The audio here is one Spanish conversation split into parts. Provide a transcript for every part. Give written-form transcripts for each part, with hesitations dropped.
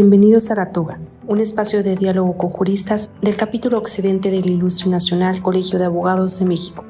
Bienvenidos a La Toga, un espacio de diálogo con juristas del capítulo occidente del Ilustre Nacional Colegio de Abogados de México.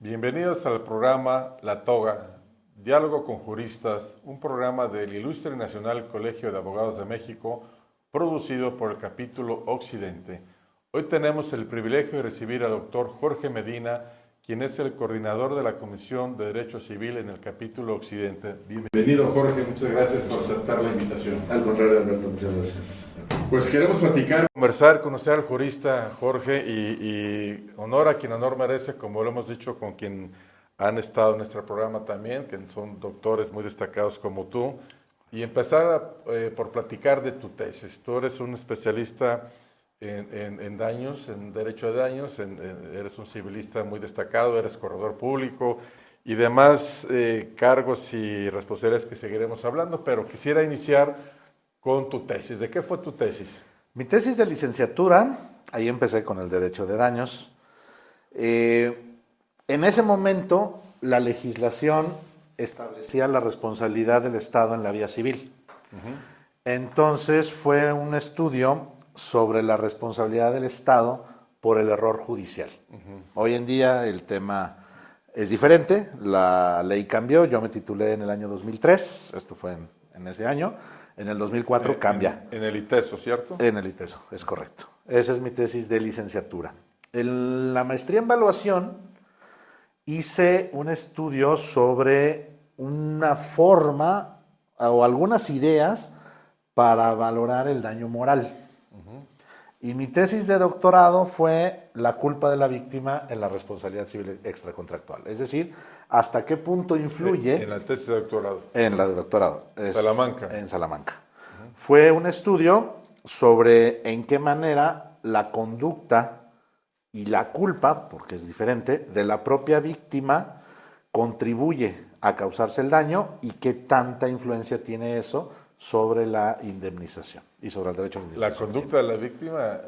Bienvenidos al programa La Toga, diálogo con juristas, un programa del Ilustre Nacional Colegio de Abogados de México, producido por el capítulo occidente. Hoy tenemos el privilegio de recibir al doctor Jorge Medina, quien es el coordinador de la Comisión de Derecho Civil en el capítulo occidente. Bienvenido, Jorge, muchas gracias por aceptar la invitación. Al contrario, Alberto, muchas gracias. Pues queremos platicar, conversar, conocer al jurista Jorge y honor a quien honor merece, como lo hemos dicho con quien han estado en nuestro programa también, que son doctores muy destacados como tú, y empezar por platicar de tu tesis. Tú eres un especialista en daños, en derecho de daños, eres un civilista muy destacado, eres corredor público y demás cargos y responsabilidades que seguiremos hablando, pero quisiera iniciar con tu tesis. ¿De qué fue tu tesis? Mi tesis de licenciatura, ahí empecé con el derecho de daños. En ese momento, la legislación establecía la responsabilidad del Estado en la vía civil. Entonces, fue un estudio sobre la responsabilidad del Estado por el error judicial. Hoy en día el tema es diferente, la ley cambió, yo me titulé en el año 2003, esto fue en ese año, en el 2004 cambia. En el ITESO, ¿cierto? En el ITESO, es correcto. Esa es mi tesis de licenciatura. En la maestría en evaluación hice un estudio sobre una forma o algunas ideas para valorar el daño moral. Y mi tesis de doctorado fue la culpa de la víctima en la responsabilidad civil extracontractual. Es decir, hasta qué punto influye... En la tesis de doctorado. En la de doctorado. Salamanca. En Salamanca. Fue un estudio sobre en qué manera la conducta y la culpa, porque es diferente, de la propia víctima contribuye a causarse el daño y qué tanta influencia tiene eso sobre la indemnización y sobre el derecho a la indemnización. La conducta de la víctima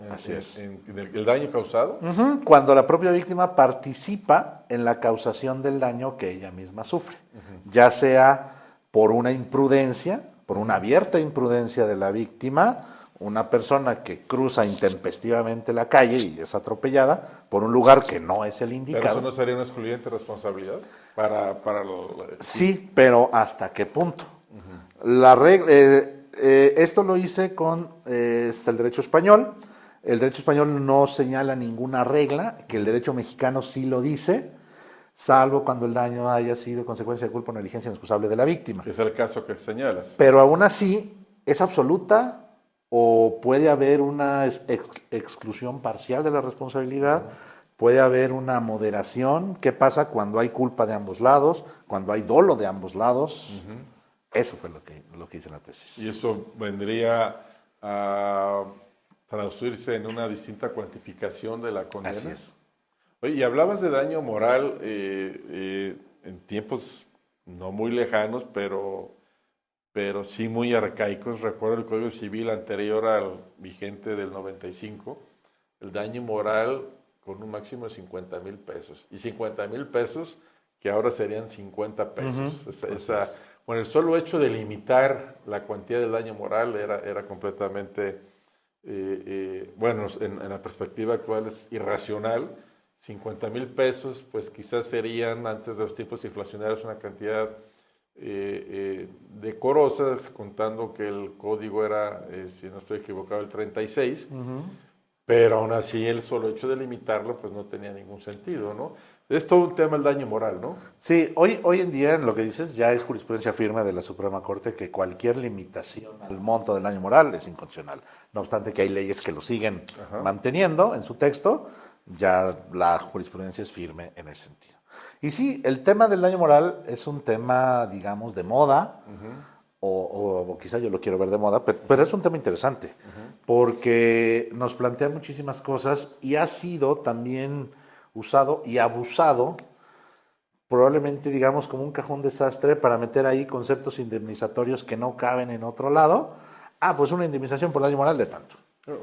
en el daño causado. Cuando la propia víctima participa en la causación del daño que ella misma sufre, ya sea por una imprudencia, por una abierta imprudencia de la víctima, una persona que cruza intempestivamente la calle y es atropellada por un lugar que no es el indicado. ¿Pero eso no sería una excluyente responsabilidad para los... Sí, pero ¿hasta qué punto? La regla, esto lo hice con el derecho español. El derecho español no señala ninguna regla, que el derecho mexicano sí lo dice, salvo cuando el daño haya sido consecuencia de culpa o negligencia inexcusable de la víctima. Es el caso que señalas. Pero aún así, ¿es absoluta o puede haber una exclusión parcial de la responsabilidad? ¿Puede haber una moderación? ¿Qué pasa cuando hay culpa de ambos lados? ¿Cuando hay dolo de ambos lados? Eso fue lo que hice en la tesis. Y eso vendría a traducirse en una distinta cuantificación de la condena. Así es. Oye, y hablabas de daño moral en tiempos no muy lejanos, pero sí muy arcaicos. Recuerdo el Código Civil anterior al vigente del 95, el daño moral con un máximo de 50,000 pesos. Y 50,000 pesos que ahora serían 50 pesos. Con el solo hecho de limitar la cuantía del daño moral era completamente, bueno, en la perspectiva actual es irracional. 50,000 pesos, pues quizás serían, antes de los tiempos inflacionarios, una cantidad decorosa, contando que el código era, si no estoy equivocado, el 36, pero aún así el solo hecho de limitarlo, pues no tenía ningún sentido, ¿no? Es todo un tema el daño moral, ¿no? Sí, hoy en día, en lo que dices, ya es jurisprudencia firme de la Suprema Corte que cualquier limitación al monto del daño moral es inconstitucional. No obstante que hay leyes que lo siguen manteniendo en su texto, ya la jurisprudencia es firme en ese sentido. Y sí, el tema del daño moral es un tema, digamos, de moda, o quizá yo lo quiero ver de moda, pero es un tema interesante, porque nos plantea muchísimas cosas y ha sido también usado y abusado, probablemente digamos como un cajón desastre para meter ahí conceptos indemnizatorios que no caben en otro lado. Pues una indemnización por daño moral de tanto.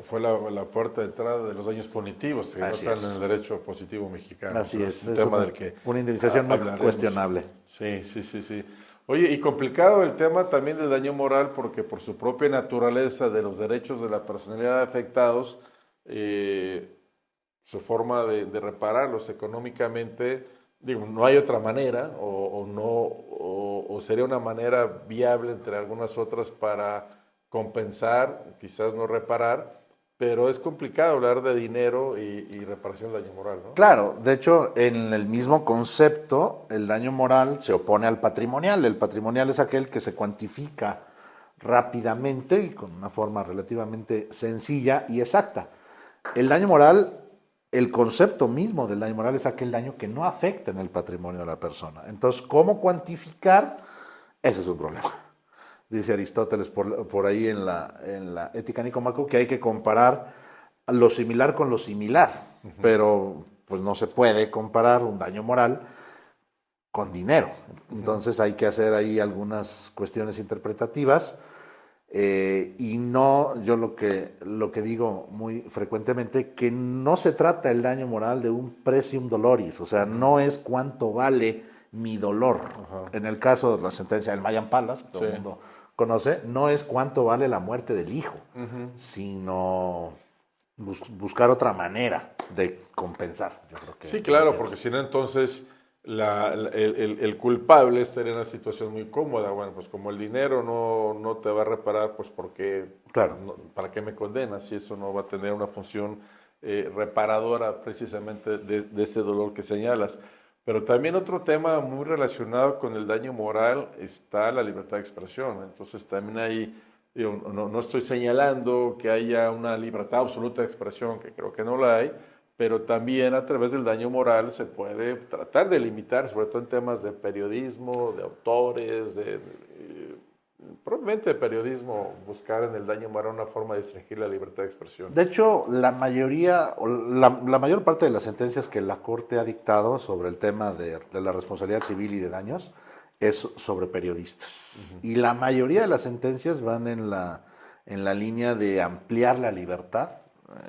Fue la puerta de entrada de los daños punitivos que no Así están es. en el derecho positivo mexicano. Así Pero es un tema una, del que una indemnización muy hablaremos. cuestionable. Sí, sí, sí, sí. Oye, y complicado el tema también del daño moral porque por su propia naturaleza de los derechos de la personalidad afectados, su forma de repararlos económicamente, digo, no hay otra manera o no, o sería una manera viable entre algunas otras para compensar, quizás no reparar, pero es complicado hablar de dinero y reparación del daño moral, ¿no? Claro, de hecho, en el mismo concepto, el daño moral se opone al patrimonial. El patrimonial es aquel que se cuantifica rápidamente y con una forma relativamente sencilla y exacta. El daño moral, el concepto mismo del daño moral es aquel daño que no afecta en el patrimonio de la persona. Entonces, ¿cómo cuantificar? Ese es un problema. Dice Aristóteles por ahí en la Ética Nicomaco que hay que comparar lo similar con lo similar, pero pues no se puede comparar un daño moral con dinero. Entonces hay que hacer ahí algunas cuestiones interpretativas y no, yo lo que digo muy frecuentemente, que no se trata el daño moral de un precium doloris, o sea, no es cuánto vale mi dolor. En el caso de la sentencia del Mayan Palas, que todo el mundo conoce, no es cuánto vale la muerte del hijo, sino buscar otra manera de compensar. Yo creo que Sí, claro, porque si no, entonces el culpable estaría en una situación muy cómoda. Bueno, pues como el dinero no te va a reparar, pues porque, claro. ¿para qué me condenas si eso no va a tener una función reparadora precisamente de ese dolor que señalas? Pero también otro tema muy relacionado con el daño moral está la libertad de expresión. Entonces también hay, digo, no estoy señalando que haya una libertad absoluta de expresión, que creo que no la hay, pero también a través del daño moral se puede tratar de limitar, sobre todo en temas de periodismo, de autores, probablemente de periodismo, buscar en el daño moral una forma de restringir la libertad de expresión. De hecho, la mayoría, o la mayor parte de las sentencias que la Corte ha dictado sobre el tema de la responsabilidad civil y de daños es sobre periodistas. Y la mayoría de las sentencias van en la línea de ampliar la libertad,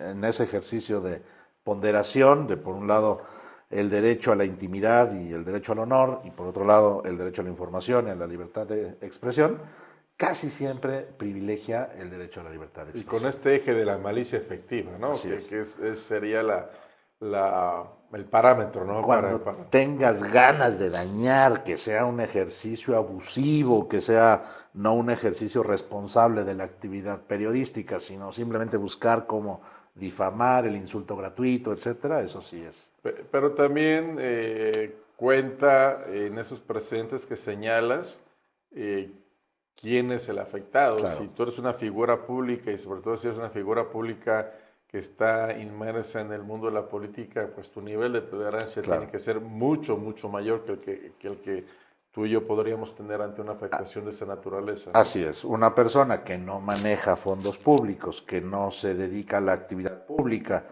en ese ejercicio de ponderación, de por un lado el derecho a la intimidad y el derecho al honor, y por otro lado el derecho a la información y a la libertad de expresión, casi siempre privilegia el derecho a la libertad de expresión. Y con este eje de la malicia efectiva, ¿no? Que sería el parámetro, ¿no? Cuando tengas ganas de dañar, que sea un ejercicio abusivo, que sea no un ejercicio responsable de la actividad periodística, sino simplemente buscar cómo difamar, el insulto gratuito, etcétera, eso sí es. Pero también cuenta en esos precedentes que señalas quién es el afectado. Claro. Si tú eres una figura pública y sobre todo si eres una figura pública que está inmersa en el mundo de la política, pues tu nivel de tolerancia tiene que ser mucho, mucho mayor que el que tú y yo podríamos tener ante una afectación de esa naturaleza, ¿no? Así es, una persona que no maneja fondos públicos, que no se dedica a la actividad pública,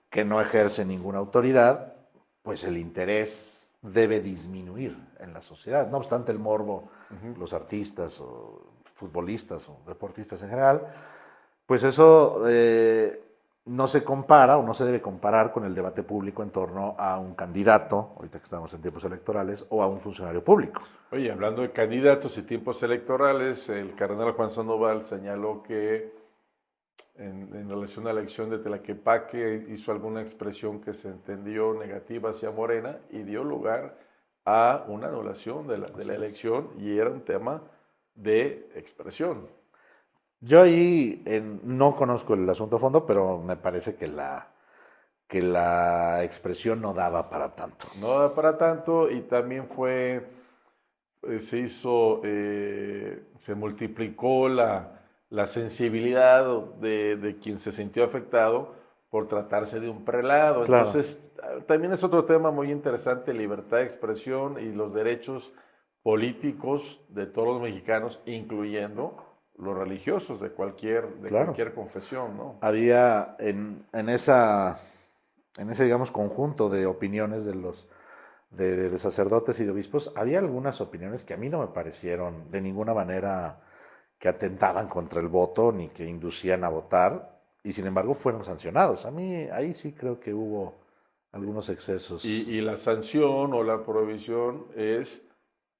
que no ejerce ninguna autoridad, pues el interés debe disminuir en la sociedad. No obstante el morbo, los artistas o futbolistas o deportistas en general, pues eso no se compara o no se debe comparar con el debate público en torno a un candidato, ahorita que estamos en tiempos electorales, o a un funcionario público. Oye, hablando de candidatos y tiempos electorales, el cardenal Juan Sandoval señaló que en relación a la elección de Tlaquepaque hizo alguna expresión que se entendió negativa hacia Morena y dio lugar a una anulación de la elección y era un tema de expresión. Yo ahí no conozco el asunto a fondo, pero me parece que la expresión no daba para tanto. No daba para tanto y también se multiplicó la sensibilidad de quien se sintió afectado por tratarse de un prelado. Claro. Entonces, también es otro tema muy interesante, libertad de expresión y los derechos políticos de todos los mexicanos, incluyendo los religiosos de cualquier confesión, ¿no? Había en ese, digamos, conjunto de opiniones de sacerdotes y de obispos, había algunas opiniones que a mí no me parecieron de ninguna manera que atentaban contra el voto ni que inducían a votar, y sin embargo fueron sancionados. A mí ahí sí creo que hubo algunos excesos. Y la sanción o la prohibición es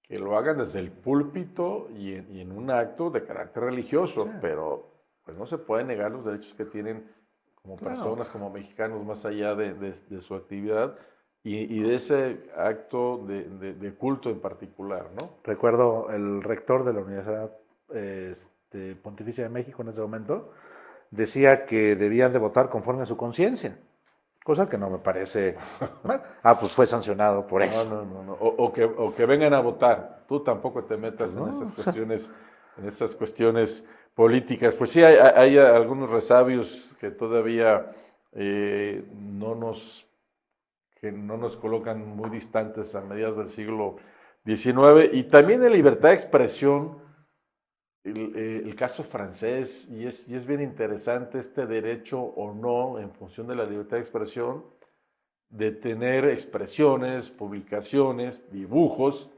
que lo hagan desde el púlpito y en un acto de carácter religioso, pero pues no se pueden negar los derechos que tienen como personas, como mexicanos, más allá de su actividad y de ese acto de culto en particular, ¿no? Recuerdo el rector de la Universidad Pontificia de México en ese momento decía que debían de votar conforme a su conciencia, cosa que no me parece. Pues fue sancionado por eso. No. O que vengan a votar. Tú tampoco te metas Pues no, en estas cuestiones políticas. Pues sí, hay algunos resabios que todavía que no nos colocan muy distantes a mediados del siglo XIX. Y también de libertad de expresión, el caso francés, y es bien interesante este derecho o no, en función de la libertad de expresión, de tener expresiones, publicaciones, dibujos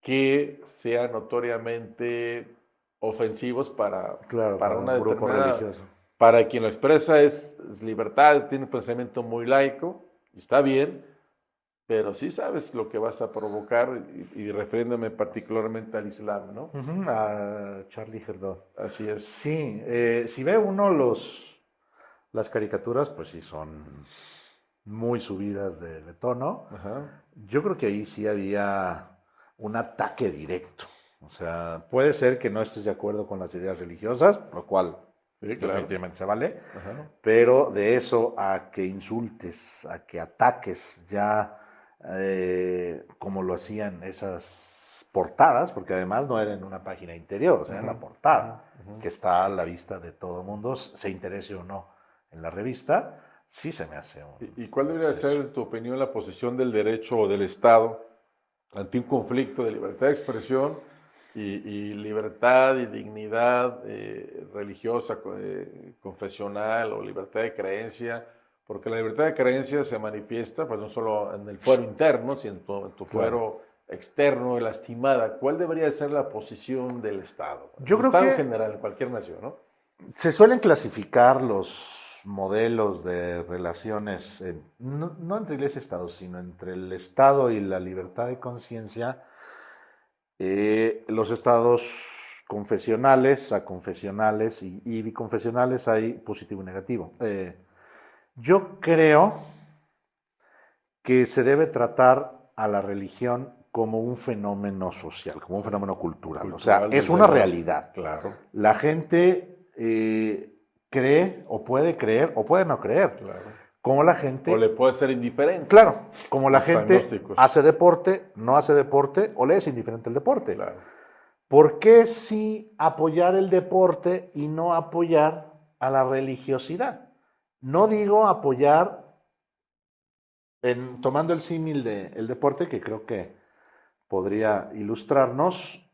que sean notoriamente ofensivos para una un grupo determinada, religioso. para quien lo expresa es libertad, tiene un pensamiento muy laico, y está bien, pero sí sabes lo que vas a provocar, y refiriéndome particularmente al Islam, ¿no? A Charlie Hebdo. Así es. Sí, si ve uno las caricaturas, pues sí son muy subidas de tono. Ajá. Yo creo que ahí sí había un ataque directo. O sea, puede ser que no estés de acuerdo con las ideas religiosas, lo cual definitivamente se vale, pero de eso a que insultes, a que ataques ya como lo hacían esas portadas, porque además no era en una página interior, o sea, en la portada, que está a la vista de todo mundo, se interese o no en la revista, sí se me hace un ¿Y cuál debería exceso. ser, en tu opinión, la posición del derecho o del Estado ante un conflicto de libertad de expresión y libertad y dignidad religiosa, confesional o libertad de creencia? Porque la libertad de creencia se manifiesta pues no solo en el fuero interno, sino en tu fuero externo, lastimada. ¿Cuál debería ser la posición del Estado? Yo El creo Estado que en general, en cualquier nación, ¿no? se suelen clasificar los modelos de relaciones, no entre iglesia y Estado, sino entre el Estado y la libertad de conciencia, los estados confesionales a confesionales y biconfesionales hay positivo y negativo. Yo creo que se debe tratar a la religión como un fenómeno social, como un fenómeno cultural. O sea, es una realidad. Claro. La gente cree o puede creer o puede no creer. Claro. Como la gente... O le puede ser indiferente. Claro, como la Los gente agnósticos. hace deporte, no hace deporte o le es indiferente el deporte. Claro. ¿Por qué sí apoyar el deporte y no apoyar a la religiosidad? No digo apoyar, tomando el símil del deporte, que creo que podría ilustrarnos,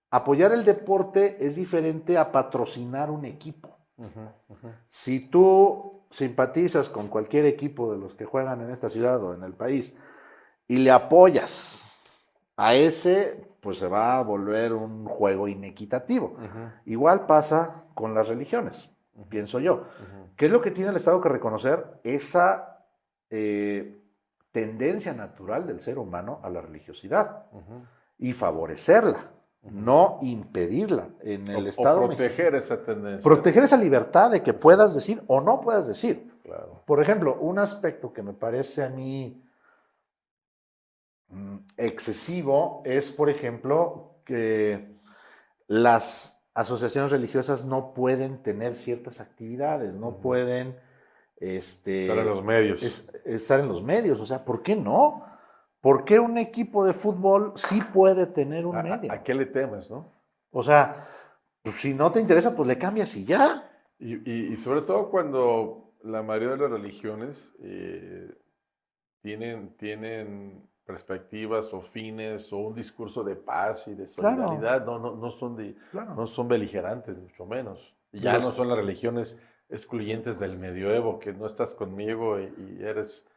apoyar el deporte es diferente a patrocinar un equipo. Si tú simpatizas con cualquier equipo de los que juegan en esta ciudad o en el país y le apoyas a ese, pues se va a volver un juego inequitativo. Igual pasa con las religiones, pienso yo. ¿Qué es lo que tiene el Estado que reconocer? Esa tendencia natural del ser humano a la religiosidad y favorecerla, no impedirla. En el Estado o proteger esa tendencia. Proteger esa libertad de que puedas decir o no puedas decir. Claro. Por ejemplo, un aspecto que me parece a mí excesivo es, por ejemplo, que las asociaciones religiosas no pueden tener ciertas actividades, no pueden estar en los medios. estar en los medios. O sea, ¿por qué no? ¿Por qué un equipo de fútbol sí puede tener un medio? ¿A qué le temes, no? O sea, pues si no te interesa, pues le cambias y ya. Y sobre todo cuando la mayoría de las religiones tienen perspectivas o fines o un discurso de paz y de solidaridad, no son beligerantes, mucho menos. Y ya no son las religiones excluyentes del medioevo, que no estás conmigo y eres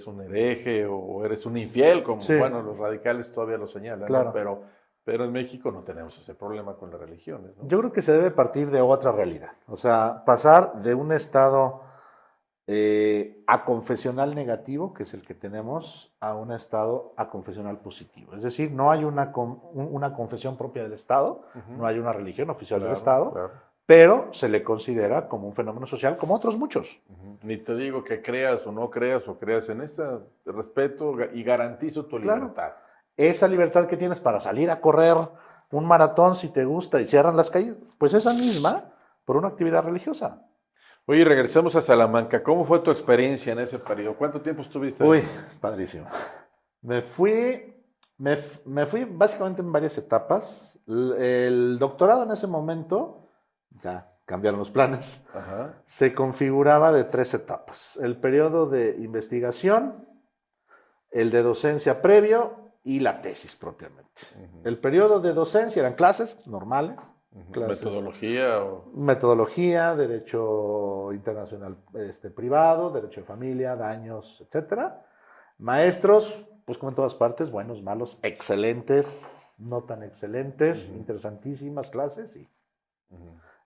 un hereje o eres un infiel, como bueno, los radicales todavía lo señalan, ¿no? Pero en México no tenemos ese problema con las religiones, ¿no? Yo creo que se debe partir de otra realidad. O sea, pasar de un estado aconfesional negativo, que es el que tenemos, a un estado aconfesional positivo. Es decir, no hay una confesión propia del Estado, no hay una religión oficial del Estado, claro. pero se le considera como un fenómeno social como otros muchos. Ni te digo que creas o no creas o creas en esta, respeto y garantizo tu Claro. libertad. Esa libertad que tienes para salir a correr un maratón si te gusta y cierran las calles, pues esa misma por una actividad religiosa. Oye, regresamos a Salamanca. ¿Cómo fue tu experiencia en ese periodo? ¿Cuánto tiempo estuviste? Uy, padrísimo. Me fui básicamente en varias etapas. El doctorado en ese momento, ya cambiaron los planes, Ajá. se configuraba de 3 etapas. El periodo de investigación, el de docencia previo y la tesis propiamente. El periodo de docencia eran clases normales. Clases, ¿Metodología o...? Metodología, derecho internacional privado, derecho de familia, daños, etcétera. Maestros, pues como en todas partes, buenos, malos, excelentes, no tan excelentes, interesantísimas clases. Y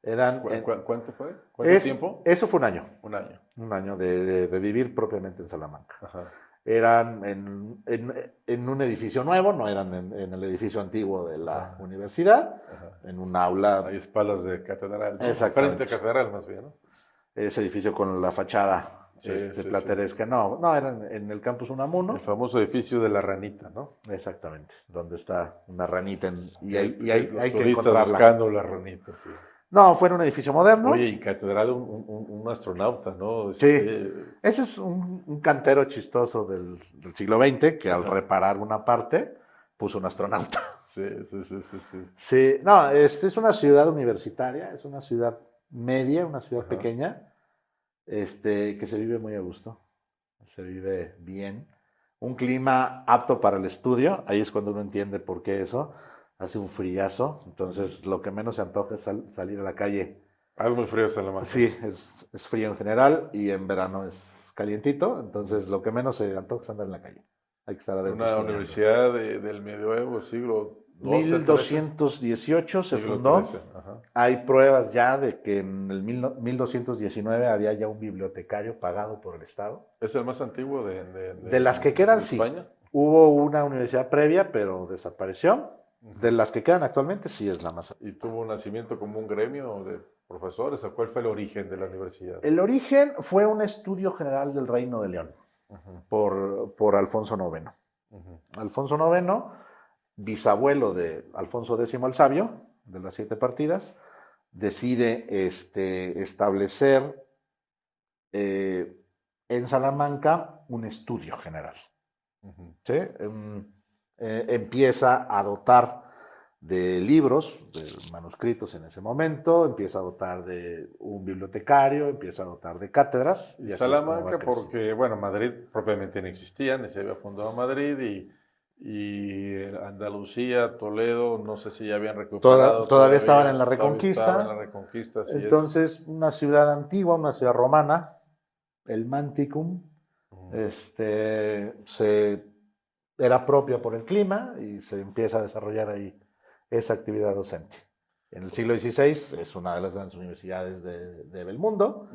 eran, ¿Cuánto fue? ¿Cuánto tiempo? Eso fue un año. Un año. Un año de vivir propiamente en Salamanca. Ajá. Eran en un edificio nuevo, no eran en el edificio antiguo de la universidad, en un aula. Hay espaldas de catedral, ¿no? Exactamente. Frente a catedral más bien, ¿no? Ese edificio con la fachada plateresca. Sí. No, eran en el campus Unamuno. El famoso edificio de la ranita, ¿no? Exactamente, donde está una ranita y hay los que turistas encontrarla. buscando la ranita, sí. No, fue en un edificio moderno. Oye, y catedral, un astronauta, ¿no? Sí, ese es un cantero chistoso del siglo XX que al reparar una parte puso un astronauta. Sí. Sí, no, es una ciudad universitaria, es una ciudad media, una ciudad pequeña, que se vive muy a gusto, se vive bien. Un clima apto para el estudio, ahí es cuando uno entiende por qué eso. Hace un friazo, entonces lo que menos se antoja es salir a la calle. Es muy frío Salamanca. Sí, es frío en general y en verano es calientito, entonces lo que menos se antoja es andar en la calle. Hay que estar adentro. Una universidad del medioevo, siglo XII, 1218 se fundó. Hay pruebas ya de que en el 1219 había ya un bibliotecario pagado por el Estado. ¿Es el más antiguo de las que quedan, sí. España? Hubo una universidad previa, pero desapareció. De las que quedan actualmente, sí es la más antigua. ¿Y tuvo un nacimiento como un gremio de profesores? ¿O cuál fue el origen de la universidad? El origen fue un estudio general del Reino de León por Alfonso IX. Alfonso IX, bisabuelo de Alfonso X el Sabio, de las 7 partidas, decide establecer en Salamanca un estudio general. ¿Sí? Empieza a dotar de libros, de manuscritos en ese momento, empieza a dotar de un bibliotecario, empieza a dotar de cátedras. Y Salamanca, porque, bueno, Madrid propiamente no existía, ni se había fundado Madrid, y Andalucía, Toledo, no sé si ya habían recuperado. Todavía estaban en la Reconquista. Estaban en la Reconquista, entonces, una ciudad antigua, una ciudad romana, el Manticum, era propia por el clima y se empieza a desarrollar ahí esa actividad docente. En el siglo XVI es una de las grandes universidades del mundo.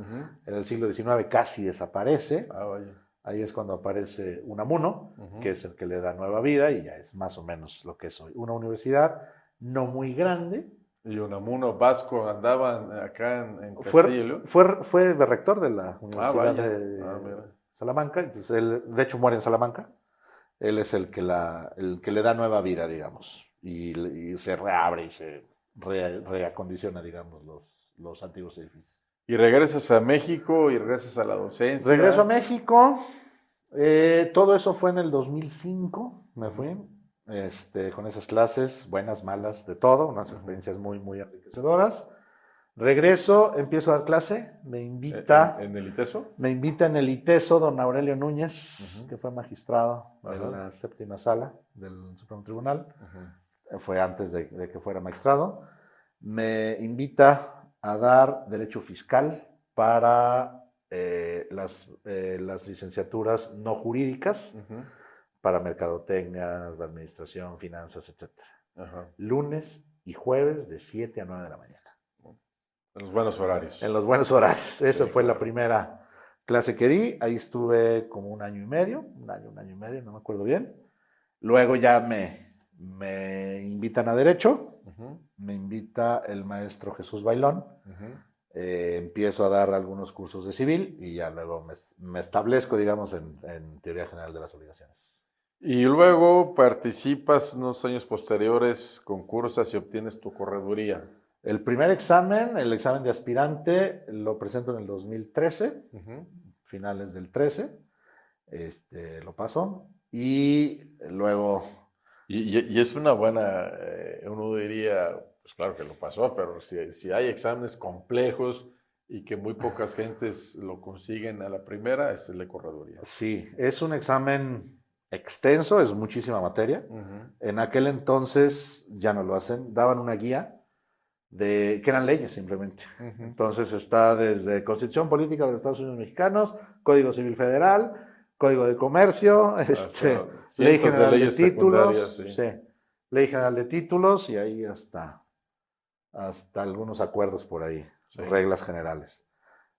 En el siglo XIX casi desaparece. Vaya. Ahí es cuando aparece Unamuno, que es el que le da nueva vida y ya es más o menos lo que es hoy. Una universidad no muy grande. Y Unamuno Vasco andaban acá en Castillo. Fue de rector de la Universidad de Salamanca. Entonces él, de hecho, muere en Salamanca. Él es el que le da nueva vida, digamos, y se reabre y se reacondiciona, digamos, los antiguos edificios. ¿Y regresas a México y regresas a la docencia? Regreso a México. Todo eso fue en el 2005, me fui, con esas clases, buenas, malas, de todo, unas experiencias muy, muy enriquecedoras. Regreso, empiezo a dar clase, me invita... ¿En el ITESO? Me invita en el ITESO don Aurelio Núñez, que fue magistrado de la 7ª Sala del Supremo Tribunal. Fue antes de que fuera magistrado. Me invita a dar Derecho Fiscal para las licenciaturas no jurídicas, para mercadotecnia, administración, finanzas, etc. Ajá. Lunes y jueves de 7 a 9 de la mañana. En los buenos horarios. En los buenos horarios. Esa Sí, fue la claro. primera clase que di. Ahí estuve como un año y medio, un año y medio, no me acuerdo bien. Luego ya me invitan a Derecho, Ujú, me invita el maestro Jesús Bailón. ujú. Empiezo a dar algunos cursos de civil y ya luego me establezco, digamos, en teoría general de las obligaciones. Y luego participas unos años posteriores, concursas y obtienes tu correduría. El primer examen, el examen de aspirante, lo presento en el 2013, Ujú. finales del 13, lo paso y luego... Y es una buena, uno diría, pues claro que lo pasó, pero si hay exámenes complejos y que muy pocas gentes lo consiguen a la primera, es el de correduría. Sí, es un examen extenso, es muchísima materia. Ujú, En aquel entonces ya no lo hacen, daban una guía que eran leyes simplemente. ujú. Entonces está desde Constitución Política de los Estados Unidos Mexicanos, Código Civil Federal, Código de Comercio, Hasta Ley cientos de General de leyes secundarias, Títulos, sí. sí, Ley General de Títulos y ahí hasta algunos acuerdos por ahí, Sí. reglas generales.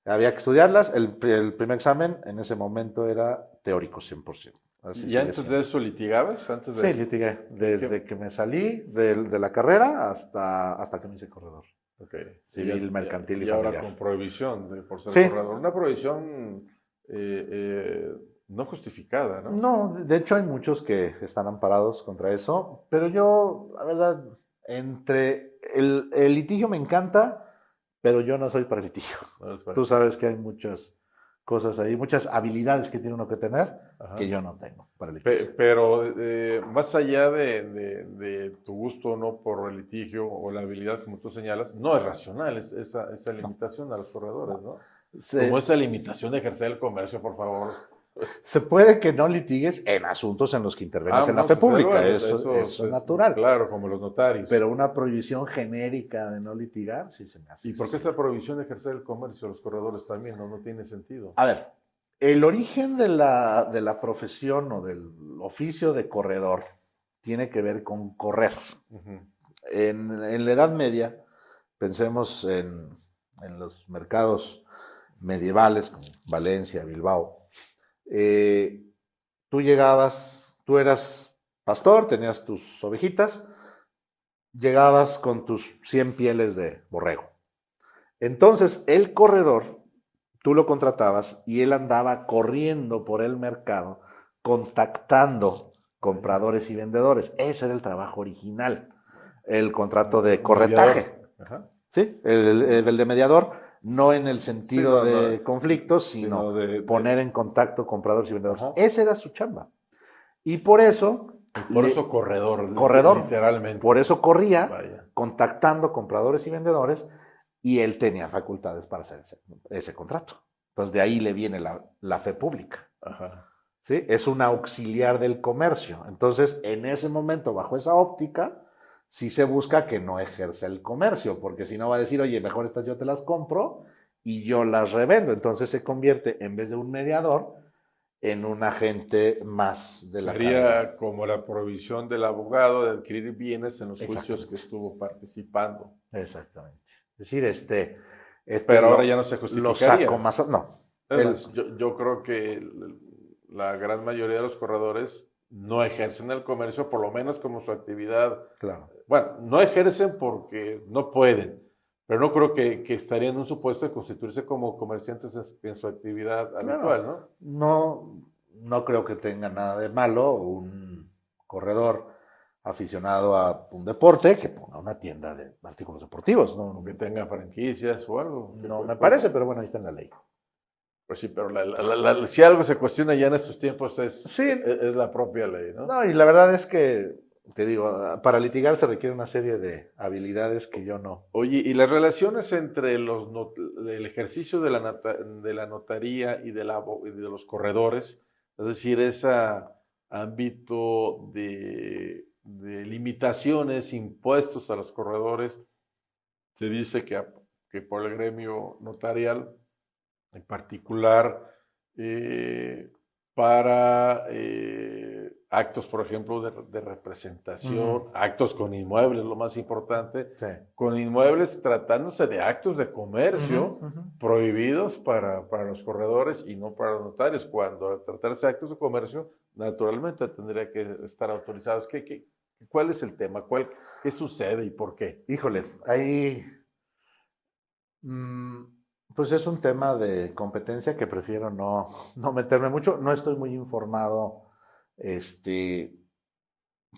Había que estudiarlas. El primer examen en ese momento era teórico 100%. Así ¿Y sigue antes de siendo. eso litigabas? ¿Antes de Sí, eso? litigué. ¿Qué- Desde qué? que me salí de la carrera hasta que me hice corredor. Ok. Civil, mercantil y Y ahora familiar. con prohibición por ser Sí, corredor. Una prohibición no justificada, ¿no? no, de hecho hay muchos que están amparados contra eso, pero yo, la verdad, entre el litigio me encanta, pero yo no soy para el litigio. No es para Tú ti. sabes que hay muchas cosas ahí, muchas habilidades que tiene uno que tener Ajá. que yo no tengo para el litigio. Pero más allá de tu gusto o no por el litigio o la habilidad, como tú señalas, no es racional esa No, limitación a los corredores, no. ¿no? Como Se, esa limitación de ejercer el comercio, por favor. se puede que no litigues en asuntos en los que intervengas en la No, fe desde pública, luego, eso es natural. claro, como los notarios. Pero una prohibición genérica de no litigar, sí se me hace ¿Y por qué excesivo. esa prohibición de ejercer el comercio a los corredores también? No tiene sentido. A ver, el origen de la profesión o del oficio de corredor tiene que ver con correr. Ujú. En la Edad Media, pensemos en los mercados medievales como Valencia, Bilbao, eh, tú eras pastor, tenías tus ovejitas, llegabas con tus 100 pieles de borrego. Entonces, el corredor, tú lo contratabas y él andaba corriendo por el mercado, contactando compradores y vendedores. Ese era el trabajo original, el contrato de corretaje. Mediador. Ajá. ¿Sí? El de mediador, no en el Sí, sentido de conflictos, sino sino poner en contacto compradores y vendedores. Ajá. Esa era su chamba. Y por eso, Y por eso corredor, corredor, literalmente. por eso corría Vaya. contactando compradores y vendedores y él tenía facultades para hacer ese contrato. Entonces de ahí le viene la fe pública. Ajá. ¿Sí? Es un auxiliar del comercio. Entonces, en ese momento, bajo esa óptica, sí se busca que no ejerza el comercio, porque si no va a decir, oye, mejor estas yo te las compro y yo las revendo. Entonces se convierte, en vez de un mediador, en un agente más de la cadena. Sería como la prohibición del abogado de adquirir bienes en los juicios que Exactamente. estuvo participando. Exactamente. Es decir, Pero ahora ya no se lo justificaría. saco más. No. Es más, yo creo que la gran mayoría de los corredores no ejercen el comercio, por lo menos como su actividad. Claro. Bueno, no ejercen porque no pueden, pero no creo que estarían en un supuesto de constituirse como comerciantes en su actividad habitual, Claro. ¿no? No creo que tenga nada de malo un corredor aficionado a un deporte que ponga una tienda de artículos deportivos. No, O que tenga franquicias o algo. no me parece, pero bueno, ahí está en la ley. Pues sí, pero si algo se cuestiona ya en estos tiempos Sí, es la propia ley, ¿no? no, y la verdad es que, te digo, para litigar se requiere una serie de habilidades que yo no. Oye, ¿y las relaciones entre el ejercicio de la notaría y de los corredores? Es decir, ese ámbito de limitaciones impuestos a los corredores, se dice que por el gremio notarial en particular, para actos, por ejemplo, de representación, actos con inmuebles, lo más importante, Sí. con inmuebles tratándose de actos de comercio prohibidos para los corredores y no para los notarios. Cuando al tratarse de actos de comercio, naturalmente tendría que estar autorizados. ¿Cuál es el tema? ¿Qué sucede y por qué? Híjole, ahí pues es un tema de competencia que prefiero no meterme mucho. No estoy muy informado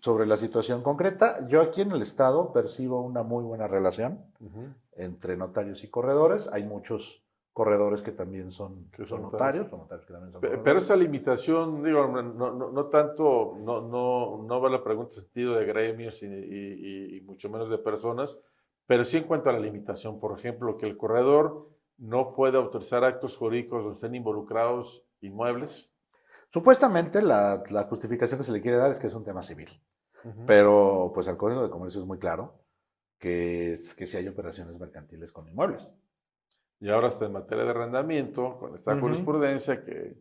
sobre la situación concreta. Yo aquí en el estado percibo una muy buena relación entre notarios y corredores. Hay muchos corredores que también son notarios, que también son corredores. Pero esa limitación, digo, no tanto, no va la pregunta en sentido de gremios y mucho menos de personas, pero sí en cuanto a la limitación, por ejemplo, que el corredor no puede autorizar actos jurídicos donde estén involucrados inmuebles. Supuestamente la justificación que se le quiere dar es que es un tema civil, pero pues el Código de Comercio es muy claro que si hay operaciones mercantiles con inmuebles. Y ahora está en materia de arrendamiento, con esta jurisprudencia que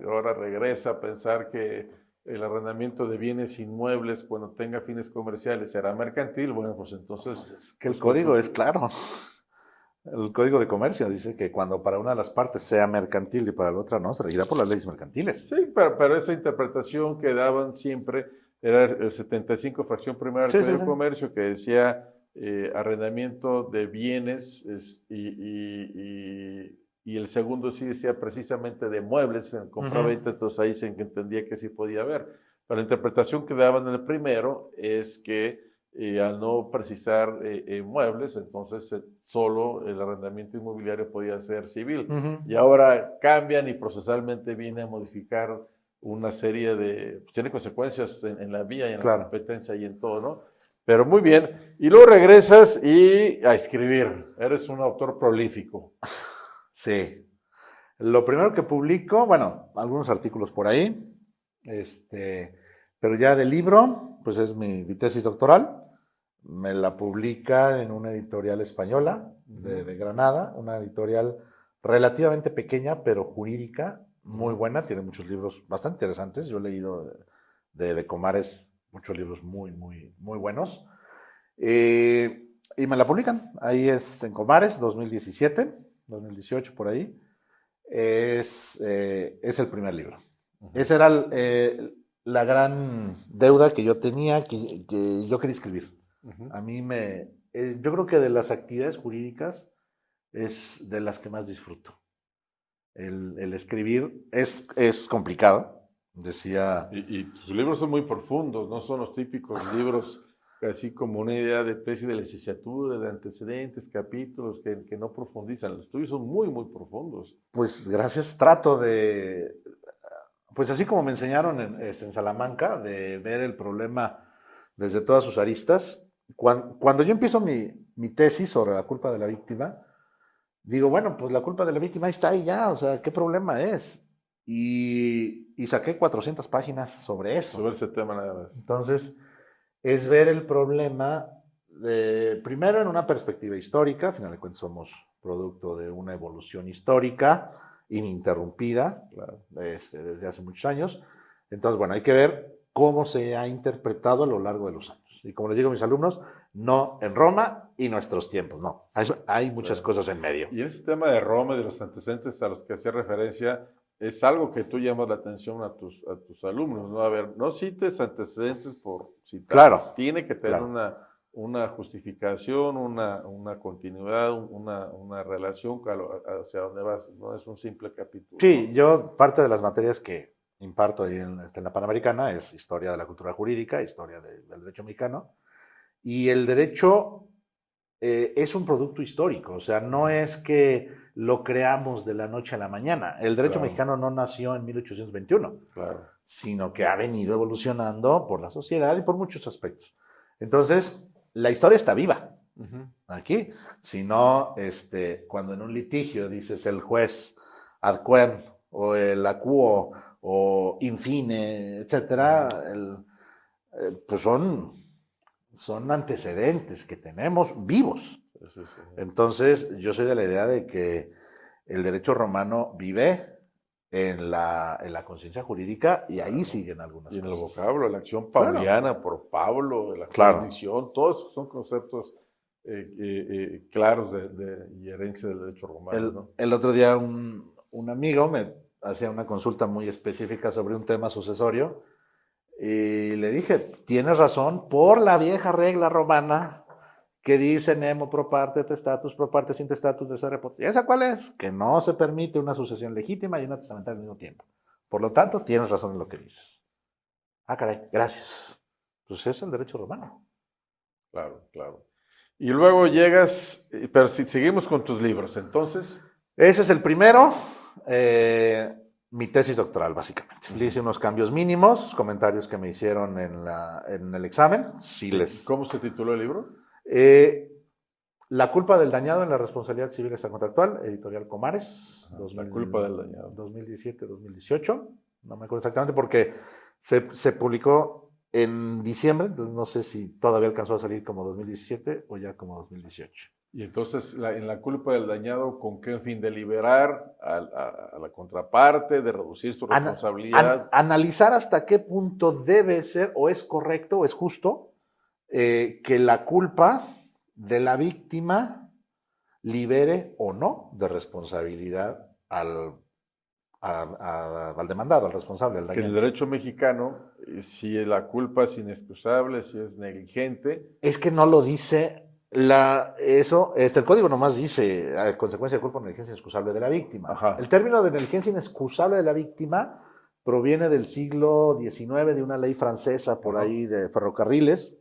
ahora regresa a pensar que el arrendamiento de bienes inmuebles cuando tenga fines comerciales será mercantil. Bueno, pues entonces... Que el código es claro. El Código de Comercio dice que cuando para una de las partes sea mercantil y para la otra no, se regirá por las leyes mercantiles. Sí, pero esa interpretación que daban siempre era el 75, fracción primera del Código de Comercio, que decía arrendamiento de bienes y el segundo sí decía precisamente de muebles en compraventa, entonces ahí se entendía que sí podía haber. Pero la interpretación que daban en el primero es que al no precisar muebles, entonces solo el arrendamiento inmobiliario podía ser civil. Y ahora cambian y procesalmente viene a modificar una serie de... Pues tiene consecuencias en la vía y en la competencia y en todo, ¿no? Pero muy bien. Y luego regresas y a escribir. Eres un autor prolífico. Sí. Lo primero que publico, bueno, algunos artículos por ahí, pero ya del libro, pues es mi tesis doctoral. Me la publica en una editorial española de Granada, una editorial relativamente pequeña, pero jurídica, muy buena. Tiene muchos libros bastante interesantes. Yo he leído de Comares muchos libros muy, muy, muy buenos. Y me la publican. Ahí es en Comares, 2017, 2018, por ahí. Es el primer libro. Esa era la gran deuda que yo tenía, que yo quería escribir. A mí yo creo que de las actividades jurídicas es de las que más disfruto. El escribir es complicado, decía... Y tus libros son muy profundos, no son los típicos libros así como una idea de tesis de licenciatura, de antecedentes, capítulos que no profundizan. Los tuyos son muy, muy profundos. Pues gracias, trato de... Pues así como me enseñaron en Salamanca, de ver el problema desde todas sus aristas. Cuando yo empiezo mi tesis sobre la culpa de la víctima, digo, bueno, pues la culpa de la víctima está ahí ya, o sea, ¿qué problema es? Y saqué 400 páginas sobre eso. Sobre ese tema nada más. Entonces, es ver el problema primero en una perspectiva histórica. Al final de cuentas somos producto de una evolución histórica ininterrumpida, desde hace muchos años. Entonces, bueno, hay que ver cómo se ha interpretado a lo largo de los años. Y como les digo a mis alumnos, no en Roma y nuestros tiempos, no. Hay muchas cosas en medio. Y ese tema de Roma y de los antecedentes a los que hacía referencia es algo que tú llamas la atención a tus alumnos, ¿no? A ver, no cites antecedentes por citar. Claro. Tiene que tener una justificación, una continuidad, una relación hacia donde vas. No es un simple capítulo. Sí, yo parte de las materias que imparto ahí en la Panamericana es historia de la cultura jurídica, historia del derecho mexicano. Y el derecho es un producto histórico, o sea, no es que lo creamos de la noche a la mañana. El derecho mexicano no nació en 1821, sino que ha venido evolucionando por la sociedad y por muchos aspectos. Entonces, la historia está viva aquí. Si no, cuando en un litigio dices el juez ad quem o el acuo o infine, etcétera, pues son antecedentes que tenemos vivos. Entonces, yo soy de la idea de que el derecho romano vive en la conciencia jurídica y ahí siguen algunas Y en el cosas. vocablo, la acción Claro. pauliana por Pablo, la Claro. jurisdicción, todos esos son conceptos claros y herencia del derecho romano, ¿no? El otro día un amigo me hacía una consulta muy específica sobre un tema sucesorio y le dije, tienes razón, por la vieja regla romana que dice nemo pro parte testatus, pro parte sin testatus de ser repos. ¿Y esa cuál es? Que no se permite una sucesión legítima y una testamentaria al mismo tiempo. Por lo tanto, tienes razón en lo que dices. Ah, caray, gracias. Pues es el derecho romano. Claro, claro. Y luego llegas, pero si seguimos con tus libros, entonces. Ese es el primero, mi tesis doctoral, básicamente. Le hice unos cambios mínimos, comentarios que me hicieron en el examen. Sí les... ¿Cómo se tituló el libro? La culpa del dañado en la responsabilidad civil extracontractual, editorial Comares, La culpa del dañado. 2017-2018, no me acuerdo exactamente porque se publicó en diciembre, entonces no sé si todavía alcanzó a salir como 2017 o ya como 2018. Y entonces, en la culpa del dañado, ¿con qué fin? De liberar a la contraparte, de reducir su responsabilidad. Analizar hasta qué punto debe ser, o es correcto, o es justo, que la culpa de la víctima libere o no de responsabilidad al demandado, al responsable, al Que dañante. en el derecho mexicano, si la culpa es inexcusable, si es negligente. Es que no lo dice el código nomás dice consecuencia de culpa o negligencia inexcusable de la víctima. Ajá. El término de negligencia inexcusable de la víctima proviene del siglo XIX, de una ley francesa por ahí de ferrocarriles.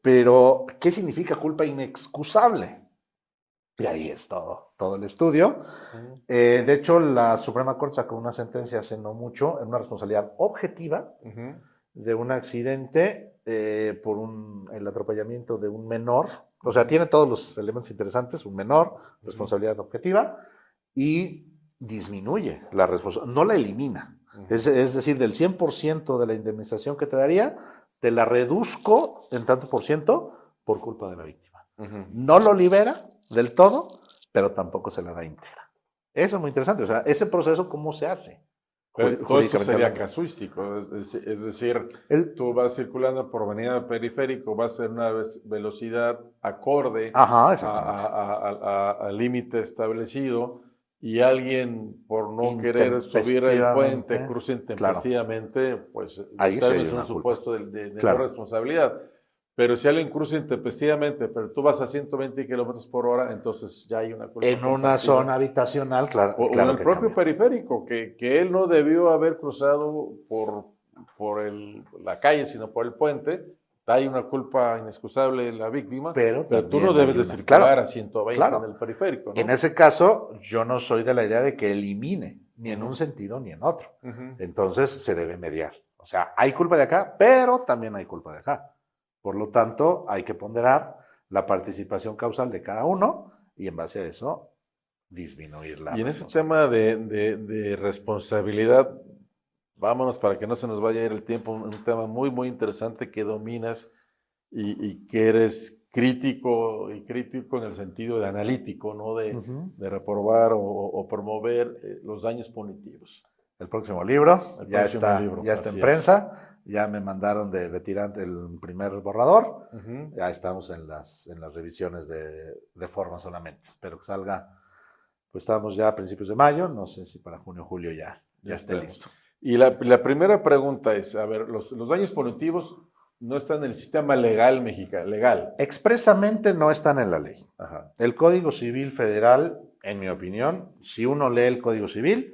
Pero, ¿qué significa culpa inexcusable? Y ahí es todo el estudio. De hecho, la Suprema Corte sacó una sentencia hace no mucho en una responsabilidad objetiva de un accidente por el atropellamiento de un menor. O sea, tiene todos los elementos interesantes, un menor, responsabilidad objetiva, y disminuye la responsabilidad, no la elimina. Es decir, del 100% de la indemnización que te daría, te la reduzco en tanto por ciento por culpa de la víctima. No lo libera del todo, pero tampoco se la da íntegra. Eso es muy interesante. O sea, ese proceso, ¿cómo se hace? Todo esto sería casuístico, es decir, tú vas circulando por avenida periférico, vas a una velocidad acorde al límite establecido y alguien, por no querer subir el puente, cruza intempestivamente, pues está en un supuesto de no responsabilidad. Pero si alguien cruza intempestivamente, pero tú vas a 120 kilómetros por hora, entonces ya hay una culpa. En una zona habitacional, claro. O en el propio periférico, que él no debió haber cruzado por la calle, sino por el puente. Hay una culpa inexcusable de la víctima, pero tú no debes de circular a 120 en el periférico, ¿no? En ese caso, yo no soy de la idea de que elimine, ni en un sentido ni en otro. Entonces, se debe mediar. O sea, hay culpa de acá, pero también hay culpa de acá. Por lo tanto, hay que ponderar la participación causal de cada uno y en base a eso disminuir la. Y en ese tema de responsabilidad, vámonos para que no se nos vaya a ir el tiempo, un tema muy, muy interesante que dominas y que eres crítico en el sentido de analítico, ¿no? De reprobar o promover los daños punitivos. El próximo libro ya está en prensa. Ya me mandaron de retirante el primer borrador. Ya estamos en las revisiones de forma solamente. Espero que salga. Pues estamos ya a principios de mayo. No sé si para junio o julio ya esté listo. Y la primera pregunta es, a ver, los daños punitivos no están en el sistema legal mexicano, legal. Expresamente no están en la ley. El Código Civil Federal, en mi opinión, si uno lee el Código Civil,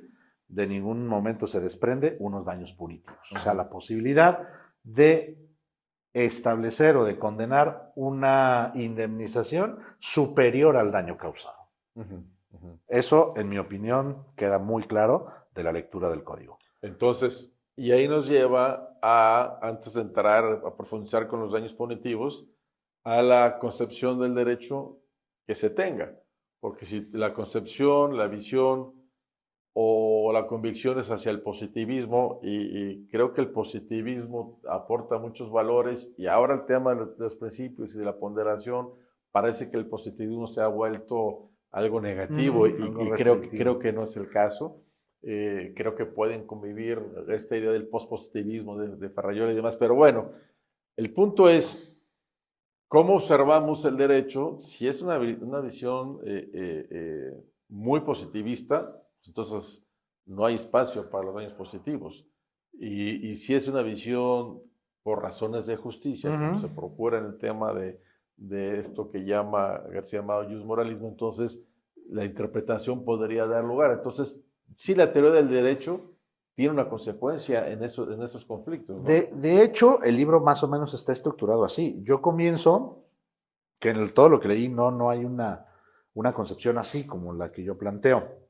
de ningún momento se desprende unos daños punitivos. O sea, la posibilidad de establecer o de condenar una indemnización superior al daño causado. Eso, en mi opinión, queda muy claro de la lectura del código. Entonces, y ahí nos lleva a, antes de entrar a profundizar con los daños punitivos, a la concepción del derecho que se tenga. Porque si la concepción, la visión o la convicción es hacia el positivismo, y creo que el positivismo aporta muchos valores, y ahora el tema de los principios y de la ponderación, parece que el positivismo se ha vuelto algo negativo, y creo que no es el caso. creo que pueden convivir esta idea del pospositivismo de Ferrayol y demás, pero bueno, el punto es cómo observamos el derecho. Si es una visión muy positivista, pues entonces no hay espacio para los daños positivos. Y si es una visión por razones de justicia, como se procura en el tema de esto que llama García Amado moralismo, entonces la interpretación podría dar lugar. Entonces, sí, la teoría del derecho tiene una consecuencia en esos conflictos, ¿no? De hecho, el libro más o menos está estructurado así. Yo comienzo, que en todo lo que leí no hay una concepción así como la que yo planteo.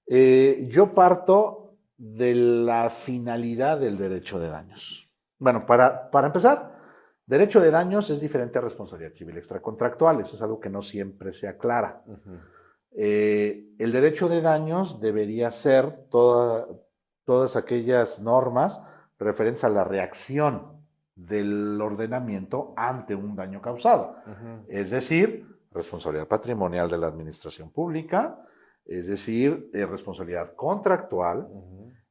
Yo parto de la finalidad del derecho de daños. Bueno, para empezar, derecho de daños es diferente a responsabilidad civil extracontractual. Eso es algo que no siempre se aclara. El derecho de daños debería ser todas aquellas normas referentes a la reacción del ordenamiento ante un daño causado. Es decir, responsabilidad patrimonial de la administración pública, es decir, responsabilidad contractual,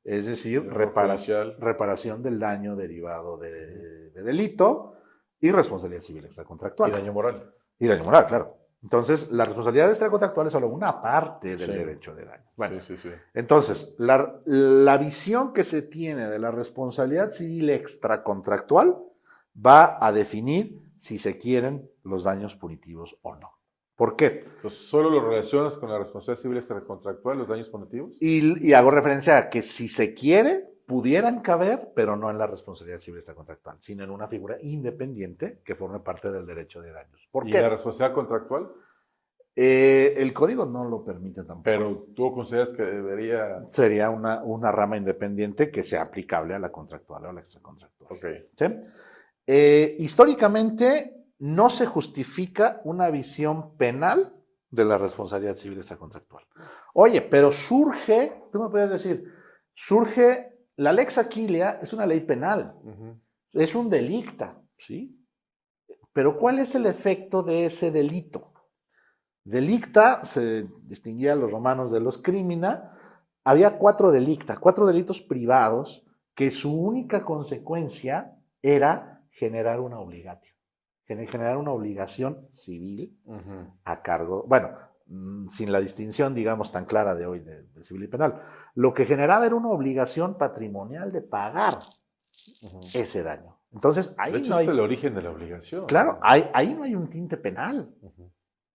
es decir, reparación del daño derivado de delito y responsabilidad civil extracontractual. Y daño moral. Y daño moral, claro. Entonces, la responsabilidad extracontractual es solo una parte del derecho de daño. Bueno, sí. Entonces, la visión que se tiene de la responsabilidad civil extracontractual va a definir si se quieren los daños punitivos o no. ¿Por qué? Pues solo lo relacionas con la responsabilidad civil extracontractual, los daños punitivos. Y hago referencia a que si se quiere, pudieran caber, pero no en la responsabilidad civil extracontractual, sino en una figura independiente que forme parte del derecho de daños. ¿Por qué? ¿Y la responsabilidad contractual? El código no lo permite tampoco. Pero tú consideras que debería... Sería una rama independiente que sea aplicable a la contractual o a la extracontractual. Okay. ¿Sí? Históricamente no se justifica una visión penal de la responsabilidad civil extracontractual. Oye, pero surge, tú me puedes decir, la lex Aquilia es una ley penal, es un delicta, ¿sí? Pero ¿cuál es el efecto de ese delito? Delicta, se distinguía a los romanos de los crimina, había 4 delitos privados que su única consecuencia era generar una obligación. Generar una obligación civil a cargo, bueno, sin la distinción, digamos, tan clara de hoy de civil y penal. Lo que generaba era una obligación patrimonial de pagar ese daño. Entonces, ahí de hecho, no hay... es el origen de la obligación. Claro, ahí no hay un tinte penal.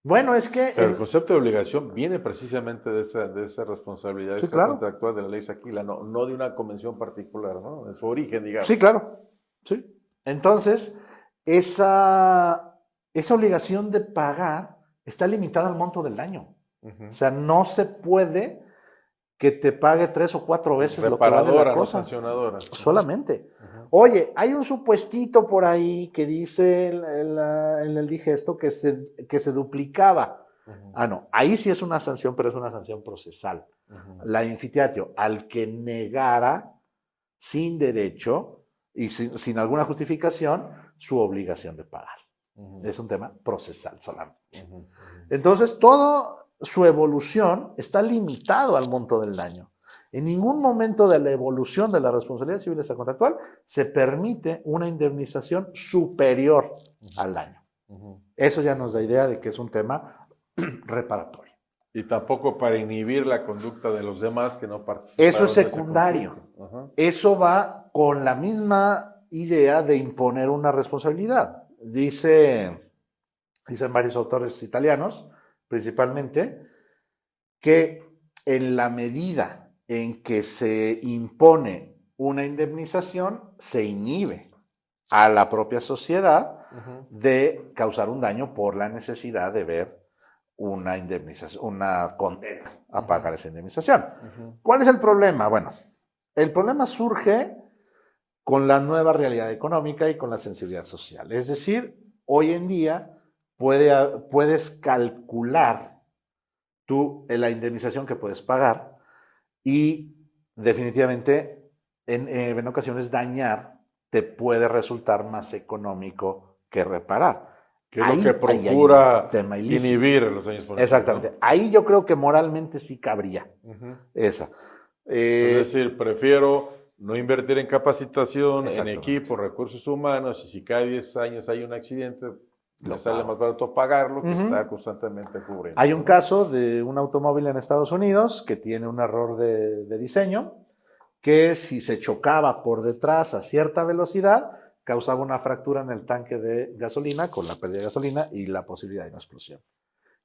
Bueno, es que... Pero el concepto de obligación viene precisamente de esa responsabilidad contractual de la ley Aquila, no de una convención particular, ¿no? En su origen, digamos. Sí, claro. Sí. Entonces, esa obligación de pagar está limitada al monto del daño. O sea, no se puede que te pague 3 o 4 veces lo que vale la cosa. No sancionadora. Solamente. Oye, hay un supuestito por ahí que dice en el digesto que se duplicaba. No, ahí sí es una sanción, pero es una sanción procesal. La infitiatio, al que negara sin derecho y sin alguna justificación su obligación de pagar. Es un tema procesal solamente. Entonces, toda su evolución está limitado al monto del daño. En ningún momento de la evolución de la responsabilidad civil extracontractual se permite una indemnización superior al daño. Eso ya nos da idea de que es un tema reparatorio. Y tampoco para inhibir la conducta de los demás que no participan. Eso es secundario. Eso va con la misma idea de imponer una responsabilidad. Dicen varios autores italianos, principalmente, que en la medida en que se impone una indemnización, se inhibe a la propia sociedad de causar un daño por la necesidad de ver una indemnización, una condena a pagar esa indemnización. ¿Cuál es el problema? Bueno, el problema surge con la nueva realidad económica y con la sensibilidad social. Es decir, hoy en día puedes calcular tú la indemnización que puedes pagar y definitivamente en ocasiones dañar te puede resultar más económico que reparar. Que es lo que procura inhibir los daños punitivos. Exactamente. ¿No? Ahí yo creo que moralmente sí cabría esa. Es decir, prefiero no invertir en capacitación, en Exactamente. equipo, recursos humanos, y si cada 10 años hay un accidente, me Lo sale pago. más barato pagarlo que Ujú. estar constantemente cubriendo. Hay un caso de un automóvil en Estados Unidos que tiene un error de diseño, que si se chocaba por detrás a cierta velocidad, causaba una fractura en el tanque de gasolina con la pérdida de gasolina y la posibilidad de una explosión.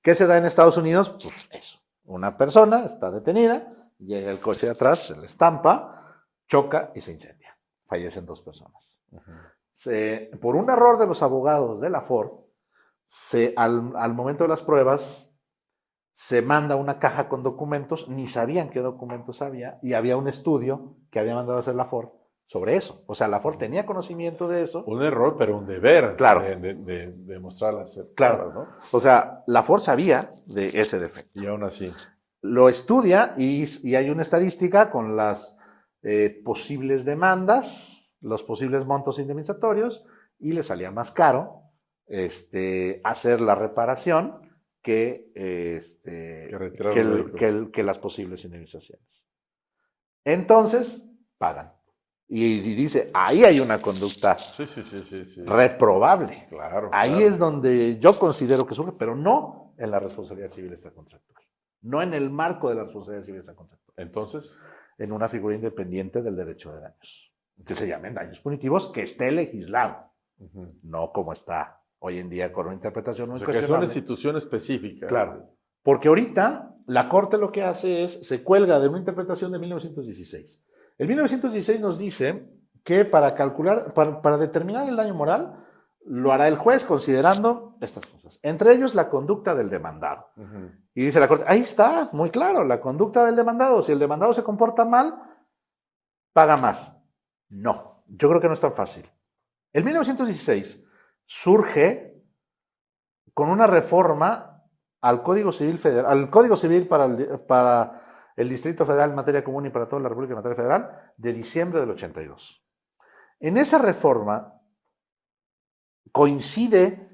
¿Qué se da en Estados Unidos? Pues eso. Una persona está detenida, llega el coche de atrás, se le estampa, choca y se incendia. Fallecen 2 personas. Por un error de los abogados de la Ford, al momento de las pruebas, se manda una caja con documentos, ni sabían qué documentos había, y había un estudio que había mandado a hacer la Ford sobre eso. O sea, la Ford tenía conocimiento de eso. Un error, pero un deber Claro. de mostrar las pruebas, Claro. ¿no? O sea, la Ford sabía de ese defecto. Y aún así. Lo estudia y hay una estadística con las posibles demandas, los posibles montos indemnizatorios, y le salía más caro hacer la reparación que retirar el vehículo. que las posibles indemnizaciones. Entonces, pagan. Y dice, ahí hay una conducta Sí. reprobable. Claro. Ahí claro. es donde yo considero que surge, pero no en la responsabilidad civil extracontractual. No en el marco de la responsabilidad civil extracontractual. Entonces, En una figura independiente del derecho de daños. Que se llamen daños punitivos, que esté legislado. No como está hoy en día con una interpretación muy o sea, que es una institución específica. Claro. Porque ahorita la Corte lo que hace es, se cuelga de una interpretación de 1916. El 1916 nos dice que para calcular, para determinar el daño moral, lo hará el juez considerando estas cosas. Entre ellos, la conducta del demandado. Y dice la Corte, ahí está, muy claro, la conducta del demandado. Si el demandado se comporta mal, paga más. No, yo creo que no es tan fácil. El 1916 surge con una reforma al Código Civil Federal, al Código Civil para el Distrito Federal en materia común y para toda la República en materia federal de diciembre del 82. En esa reforma coincide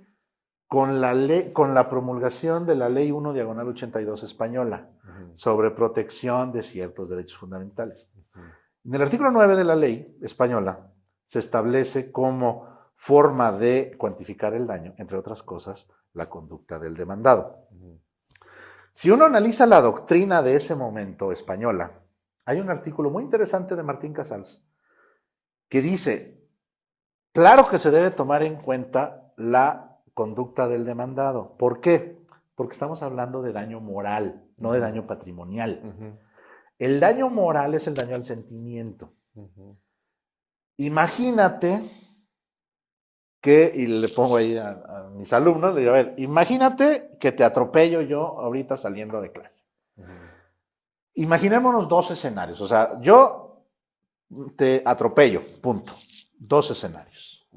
con la promulgación de la Ley 1/82 española sobre protección de ciertos derechos fundamentales. En el artículo 9 de la ley española se establece como forma de cuantificar el daño, entre otras cosas, la conducta del demandado. Si uno analiza la doctrina de ese momento española, hay un artículo muy interesante de Martín Casals que dice, claro que se debe tomar en cuenta la conducta del demandado. ¿Por qué? Porque estamos hablando de daño moral, no de daño patrimonial. El daño moral es el daño al sentimiento. Imagínate que, y le pongo ahí a mis alumnos, le digo, a ver, imagínate que te atropello yo ahorita saliendo de clase. Imaginémonos 2 escenarios, o sea, yo te atropello, punto. 2 escenarios.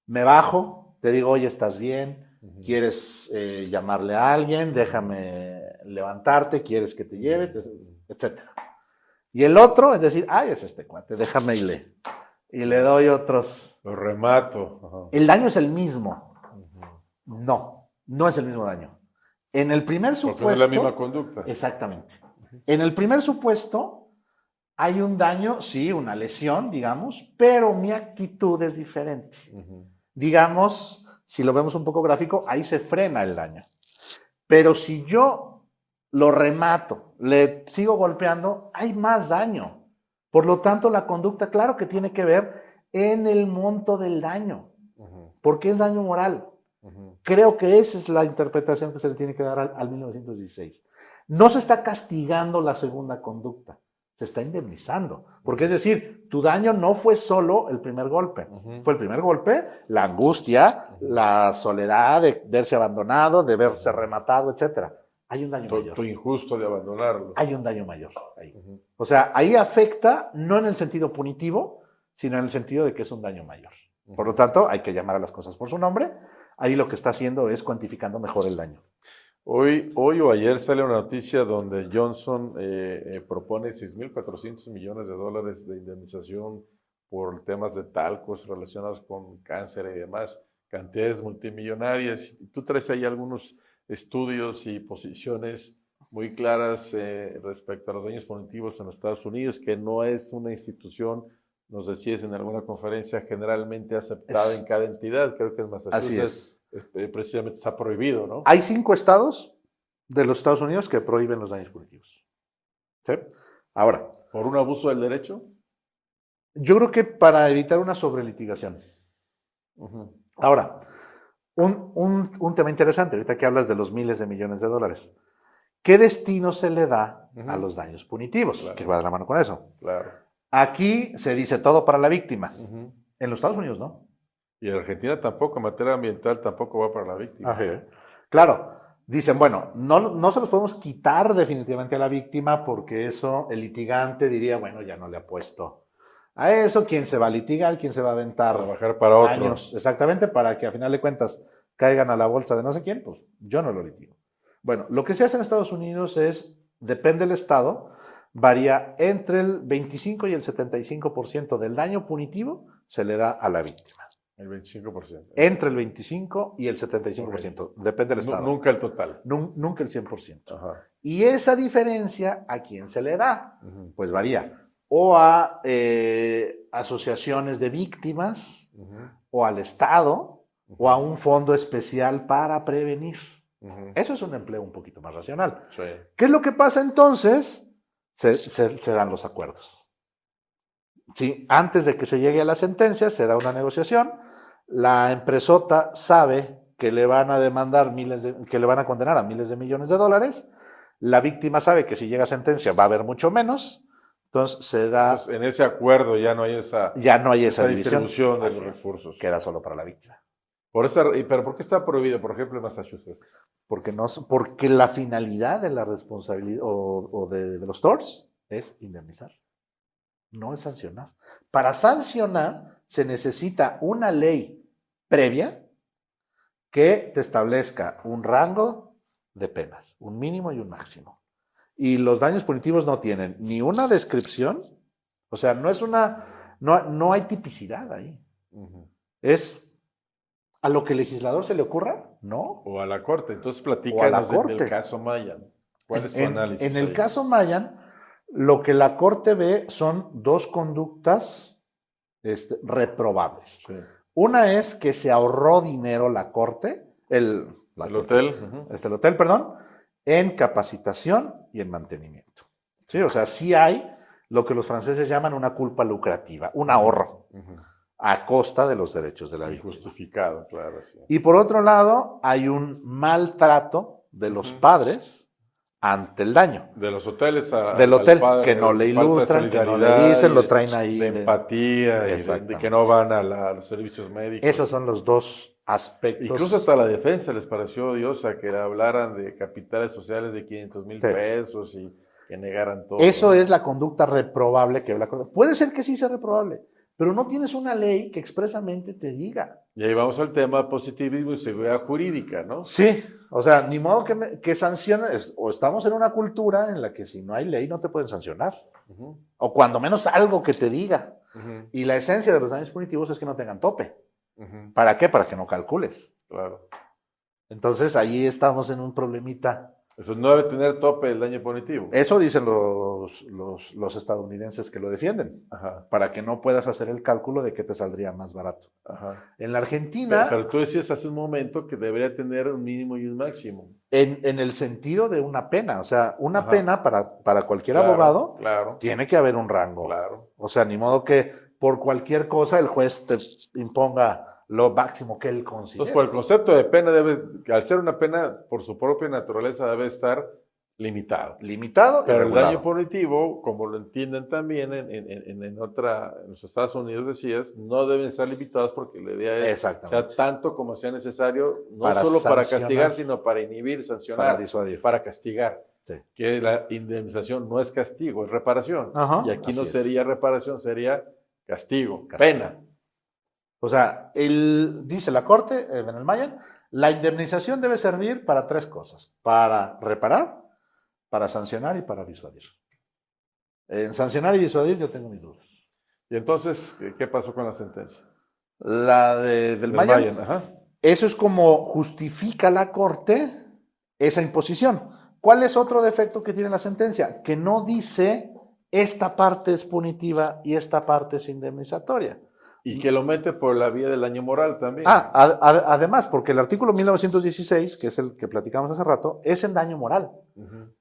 Me bajo, te digo, oye, ¿estás bien? ¿Quieres llamarle a alguien? Déjame levantarte, ¿quieres que te lleve? Etcétera. Y el otro es decir, ay, es este cuate, déjame y le doy otros. Lo remato. El daño es el mismo. No, no es el mismo daño. En el primer supuesto. Porque no es la misma conducta. Exactamente. En el primer supuesto hay un daño, sí, una lesión, digamos, pero mi actitud es diferente. Digamos, si lo vemos un poco gráfico, ahí se frena el daño. Pero si yo lo remato, le sigo golpeando, hay más daño. Por lo tanto, la conducta, claro que tiene que ver en el monto del daño, porque es daño moral. Creo que esa es la interpretación que se le tiene que dar al 1916. No se está castigando la segunda conducta, se está indemnizando. Porque es decir, tu daño no fue solo el primer golpe. Fue el primer golpe, la angustia, la soledad de verse abandonado, de verse rematado, etc. Hay un daño mayor. Tu injusto de abandonarlo. Hay un daño mayor ahí. O sea, ahí afecta no en el sentido punitivo, sino en el sentido de que es un daño mayor. Por lo tanto, hay que llamar a las cosas por su nombre. Ahí lo que está haciendo es cuantificando mejor el daño. Hoy o ayer sale una noticia donde Johnson propone 6.400 millones de dólares de indemnización por temas de talcos relacionados con cáncer y demás, cantidades multimillonarias. Tú traes ahí algunos estudios y posiciones muy claras respecto a los daños punitivos en los Estados Unidos, que no es una institución, nos decías en alguna conferencia, generalmente aceptada en cada entidad. Creo que en Massachusetts precisamente está prohibido, ¿no? Hay 5 estados de los Estados Unidos que prohíben los daños punitivos. ¿Sí? Ahora, ¿Por un abuso del derecho? yo creo que para evitar una sobrelitigación. Ahora, un tema interesante, ahorita que hablas de los miles de millones de dólares. ¿Qué destino se le da a los daños punitivos? Claro. Que va de la mano con eso. Claro. Aquí se dice todo para la víctima. En los Estados Unidos, ¿no? Y en Argentina tampoco, en materia ambiental tampoco va para la víctima. Ajá. Claro, dicen, bueno, no se los podemos quitar definitivamente a la víctima porque eso, el litigante diría, bueno, ya no le apuesto a eso, ¿quién se va a litigar? ¿Quién se va a aventar Trabajar para otro. años? Exactamente, para que a final de cuentas caigan a la bolsa de no sé quién, pues yo no lo litigo. Bueno, lo que se hace en Estados Unidos es, depende del estado, varía entre el 25 y el 75% del daño punitivo se le da a la víctima. El 25%. Entre el 25 y el 75%, depende del estado. Nunca el total. Nunca el 100%. Ajá. Y esa diferencia, ¿a quién se le da? Pues varía. O a asociaciones de víctimas, o al Estado, o a un fondo especial para prevenir. Eso es un empleo un poquito más racional. Sí. ¿Qué es lo que pasa entonces? Se dan los acuerdos. Sí, antes de que se llegue a la sentencia, se da una negociación. La empresota sabe que le van a demandar que le van a condenar a miles de millones de dólares. La víctima sabe que si llega a sentencia va a haber mucho menos. Entonces se da. Entonces, en ese acuerdo ya no hay esa distribución de los recursos. Queda solo para la víctima. Pero ¿por qué está prohibido, por ejemplo, en Massachusetts? Porque la finalidad de la responsabilidad o de los torts es indemnizar, no es sancionar. Para sancionar se necesita una ley previa que te establezca un rango de penas, un mínimo y un máximo. Y los daños punitivos no tienen ni una descripción, o sea, no hay tipicidad ahí. Es a lo que el legislador se le ocurra, ¿no? O a la corte. Entonces platícanos del caso Mayan. ¿Cuál es tu análisis? En el caso Mayan, lo que la corte ve son 2 conductas reprobables. Sí. Una es que se ahorró dinero la corte, el hotel, el hotel, perdón, en capacitación y en mantenimiento. Sí, o sea, sí hay lo que los franceses llaman una culpa lucrativa, un ahorro a costa de los derechos de la víctima. Justificado, claro. Sí. Y por otro lado, hay un maltrato de los padres ante el daño. De los hoteles del hotel, al padre, que no le ilustran, que no le dicen, lo traen ahí. De empatía y de que no van a los servicios médicos. Esos son los 2 aspectos. Incluso hasta la defensa les pareció odiosa que hablaran de capitales sociales de 500,000 pesos y que negaran todo. Eso es la conducta reprobable que habla. Puede ser que sí sea reprobable, pero no tienes una ley que expresamente te diga. Y ahí vamos al tema positivismo y seguridad jurídica, ¿no? Sí, o sea, ni modo que sanciones, o estamos en una cultura en la que si no hay ley no te pueden sancionar, o cuando menos algo que te diga. Y la esencia de los daños punitivos es que no tengan tope. ¿Para qué? Para que no calcules. Claro. Entonces ahí estamos en un problemita. Eso no debe tener tope el daño punitivo. Eso dicen los estadounidenses que lo defienden. Para que no puedas hacer el cálculo de qué te saldría más barato. En la Argentina... Pero tú decías hace un momento que debería tener un mínimo y un máximo. En el sentido de una pena. O sea, una pena para cualquier abogado tiene que haber un rango. Claro. O sea, ni modo que por cualquier cosa el juez te imponga lo máximo que él considera. Entonces, por el concepto de pena, al ser una pena, por su propia naturaleza, debe estar limitado. Limitado. Pero el daño punitivo, como lo entienden también en los Estados Unidos, decías, no deben estar limitados porque la idea es sea tanto como sea necesario, no solo para castigar, sino para inhibir, sancionar, para disuadir, para castigar. Sí. Que la indemnización no es castigo, es reparación. Y aquí no sería reparación, sería castigo, pena. O sea, dice la Corte, en el Mayan, la indemnización debe servir para 3 cosas: para reparar, para sancionar y para disuadir. En sancionar y disuadir yo tengo mis dudas. ¿Y entonces qué pasó con la sentencia? La del Mayan. Eso es como justifica la Corte esa imposición. ¿Cuál es otro defecto que tiene la sentencia? Que no dice esta parte es punitiva y esta parte es indemnizatoria. Y que lo mete por la vía del daño moral también. Además, porque el artículo 1916, que es el que platicamos hace rato, es en daño moral.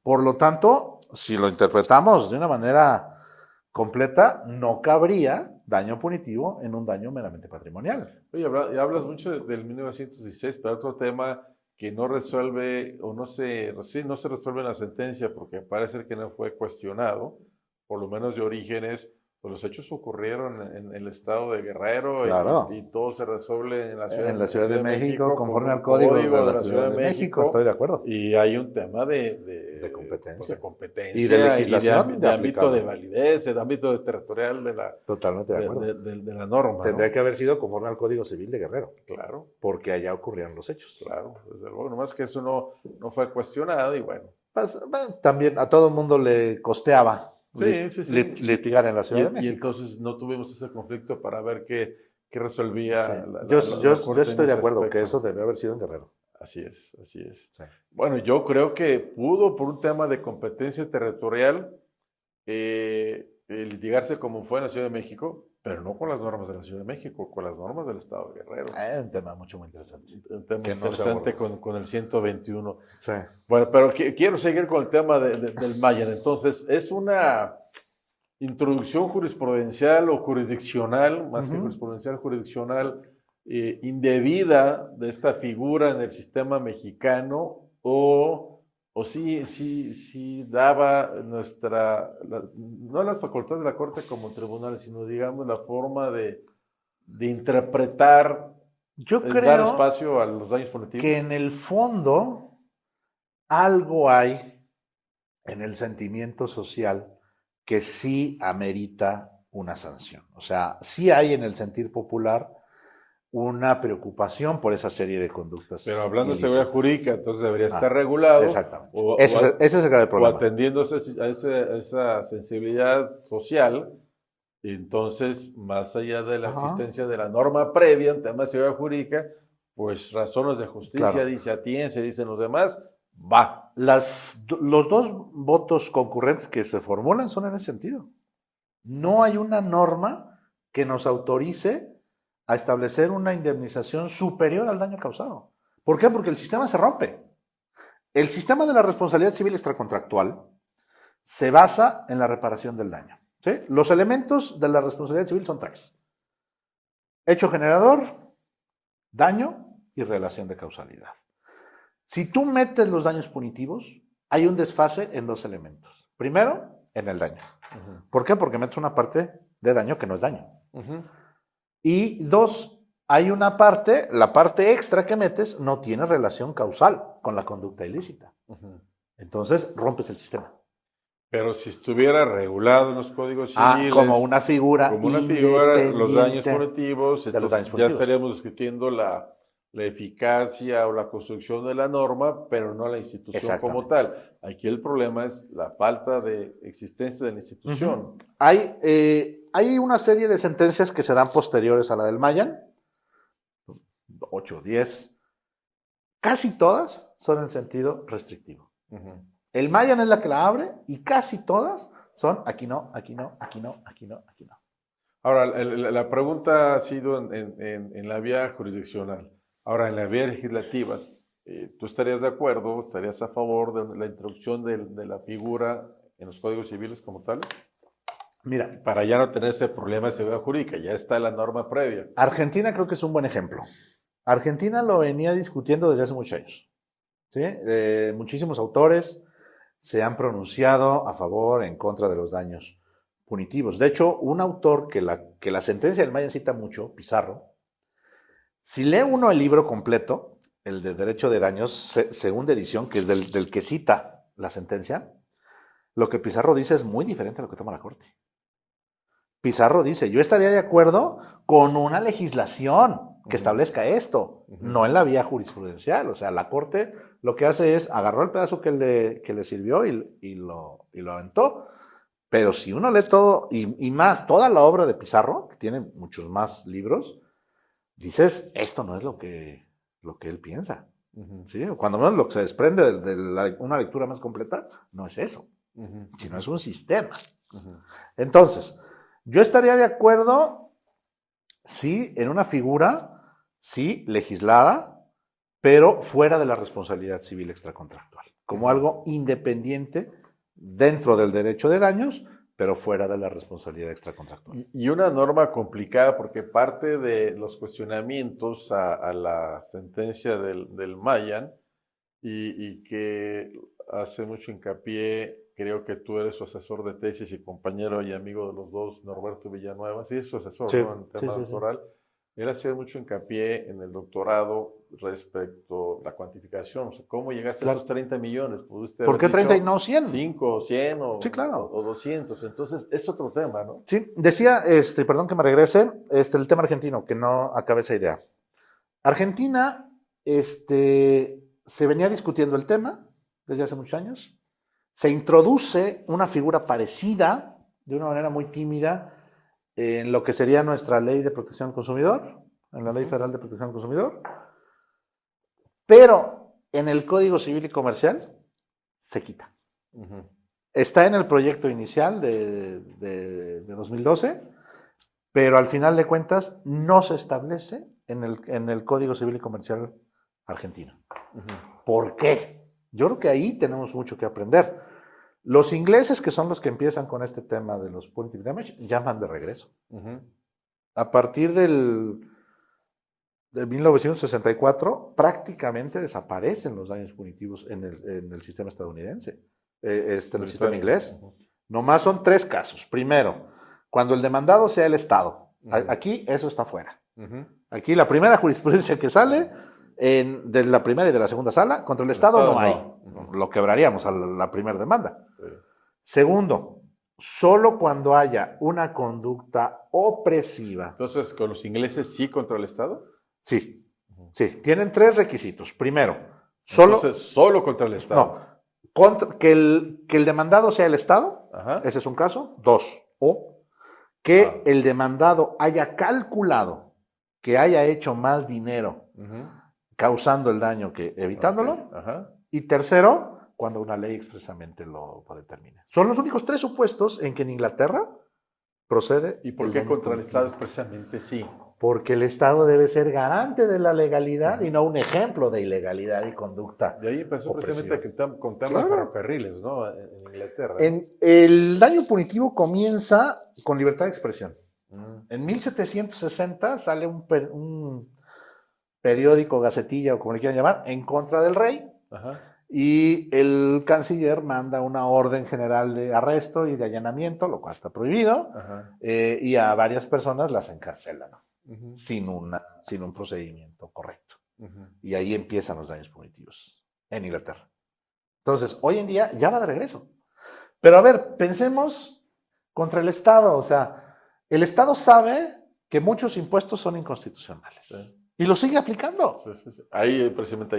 Por lo tanto, si lo interpretamos de una manera completa, no cabría daño punitivo en un daño meramente patrimonial. Oye, hablas mucho del 1916, pero otro tema que no resuelve o no se resuelve en la sentencia porque parece que no fue cuestionado, por lo menos de orígenes, pues los hechos ocurrieron en el estado de Guerrero, claro, y todo se resuelve en la Ciudad de México conforme al Código de la Ciudad de México. Estoy de acuerdo. Y hay un tema de competencia. Pues de competencia y de legislación. de ámbito de validez, de ámbito territorial Totalmente de acuerdo. De la norma. Tendría que haber sido conforme al Código Civil de Guerrero. Claro. Porque allá ocurrieron los hechos. Claro, desde luego. Nomás que eso no fue cuestionado y bueno. Pues, también a todo el mundo le costeaba litigar en la Ciudad de México. Y entonces no tuvimos ese conflicto para ver qué resolvía. Sí. Yo estoy de acuerdo que eso debe haber sido en Guerrero. Así es, así es. Sí. Bueno, yo creo que pudo, por un tema de competencia territorial, litigarse como fue en la Ciudad de México, pero no con las normas de la Ciudad de México, con las normas del Estado de Guerrero. Un tema muy interesante. Un tema interesante con el 121. Sí. Bueno, pero quiero seguir con el tema del Mayan. Entonces, es una introducción jurisprudencial o jurisdiccional, más que jurisprudencial, jurisdiccional, indebida de esta figura en el sistema mexicano, o sí daba no las facultades de la Corte como tribunal, sino digamos la forma de interpretar, yo creo dar espacio a los daños punitivos. Que en el fondo algo hay en el sentimiento social que sí amerita una sanción. O sea, sí hay en el sentir popular una preocupación por esa serie de conductas. Pero hablando de seguridad jurídica, entonces debería estar regulado. Exactamente. Ese es el grave problema. O atendiendo a esa sensibilidad social, entonces, más allá de la existencia de la norma previa en temas de seguridad jurídica, pues razones de justicia, claro, dice Atienza, dicen los demás, va. Los dos votos concurrentes que se formulan son en ese sentido. No hay una norma que nos autorice a establecer una indemnización superior al daño causado. ¿Por qué? Porque el sistema se rompe. El sistema de la responsabilidad civil extracontractual se basa en la reparación del daño. ¿Sí? Los elementos de la responsabilidad civil son tres: hecho generador, daño y relación de causalidad. Si tú metes los daños punitivos, hay un desfase en dos elementos. Primero, en el daño. ¿Por qué? Porque metes una parte de daño que no es daño. Y dos, hay una parte, la parte extra que metes no tiene relación causal con la conducta ilícita. Entonces, rompes el sistema. Pero si estuviera regulado en los códigos civiles, como una figura, los daños punitivos, entonces ya estaríamos discutiendo la eficacia o la construcción de la norma, pero no la institución como tal. Aquí el problema es la falta de existencia de la institución. Hay una serie de sentencias que se dan posteriores a la del Mayan, 8, 10, casi todas son en sentido restrictivo. El Mayan es la que la abre y casi todas son aquí no, aquí no, aquí no, aquí no, aquí no. Ahora, la pregunta ha sido en la vía jurisdiccional. Ahora, en la vía legislativa, ¿tú estarías de acuerdo, estarías a favor de la introducción de la figura en los códigos civiles como tal? Mira, para ya no tener ese problema de seguridad jurídica, ya está la norma previa. Argentina creo que es un buen ejemplo. Argentina lo venía discutiendo desde hace muchos años. ¿Sí? Muchísimos autores se han pronunciado a favor, en contra de los daños punitivos. De hecho, un autor que la sentencia del Mayan cita mucho, Pizarro, si lee uno el libro completo, el de Derecho de Daños, segunda edición, que es del que cita la sentencia, lo que Pizarro dice es muy diferente a lo que toma la Corte. Pizarro dice, yo estaría de acuerdo con una legislación que establezca esto, no en la vía jurisprudencial. O sea, la Corte lo que hace es agarró el pedazo que le sirvió y lo aventó. Pero si uno lee todo, y más, toda la obra de Pizarro, que tiene muchos más libros, dices, esto no es lo que él piensa. ¿Sí? Cuando menos lo que se desprende una lectura más completa no es eso, sino es un sistema. Entonces, yo estaría de acuerdo, sí, en una figura, sí, legislada, pero fuera de la responsabilidad civil extracontractual, como algo independiente dentro del derecho de daños, pero fuera de la responsabilidad extracontractual. Y una norma complicada porque parte de los cuestionamientos a la sentencia del Mayan y que hace mucho hincapié, creo que tú eres su asesor de tesis y compañero y amigo de los dos, Norberto Villanueva, sí, es su asesor, Sí, ¿no? En tema doctoral. Él hacía mucho hincapié en el doctorado respecto a la cuantificación, o sea, ¿cómo llegaste a esos 30 millones? ¿Pudiste ¿Por qué 30 y no 100? 5 o 100 Sí, claro. o 200, entonces es otro tema, ¿no? Sí, decía, perdón que me regrese, el tema argentino, que no acabe esa idea. Argentina, se venía discutiendo el tema desde hace muchos años, se introduce una figura parecida, de una manera muy tímida, en lo que sería nuestra ley de protección al consumidor, en la Ley Federal de Protección al Consumidor, pero en el Código Civil y Comercial se quita. Está en el proyecto inicial de 2012, pero al final de cuentas no se establece en el Código Civil y Comercial argentino. ¿Por qué? Yo creo que ahí tenemos mucho que aprender. Los ingleses, que son los que empiezan con este tema de los punitive damage, llaman de regreso. A partir de 1964, prácticamente desaparecen los daños punitivos en el sistema estadounidense, el sistema inglés. Nomás son 3 casos. Primero, cuando el demandado sea el Estado. Aquí eso está fuera. Aquí la primera jurisprudencia que sale de la primera y de la segunda sala, contra el Estado no hay. Lo quebraríamos a la primera demanda. Segundo, solo cuando haya una conducta opresiva. Entonces, ¿con los ingleses sí contra el Estado? Sí, sí. Tienen 3 requisitos. Primero, solo contra el Estado. No, que el demandado sea el Estado. Ese es un caso. 2, que el demandado haya calculado que haya hecho más dinero causando el daño que evitándolo. Y tercero, cuando una ley expresamente lo determine. Son los únicos 3 supuestos en que en Inglaterra procede. ¿Y por qué contra el Estado expresamente sí? Porque el Estado debe ser garante de la legalidad y no un ejemplo de ilegalidad y conducta. De ahí empezó precisamente con temas de ferrocarriles, ¿no? En Inglaterra. El daño punitivo comienza con libertad de expresión. En 1760 sale un periódico, gacetilla o como le quieran llamar, en contra del rey. Y el canciller manda una orden general de arresto y de allanamiento, lo cual está prohibido, y a varias personas las encarcelan sin un procedimiento correcto. Y ahí empiezan los daños punitivos en Inglaterra. Entonces, hoy en día ya va de regreso. Pero a ver, pensemos contra el Estado. O sea, el Estado sabe que muchos impuestos son inconstitucionales. Y lo sigue aplicando. Ahí precisamente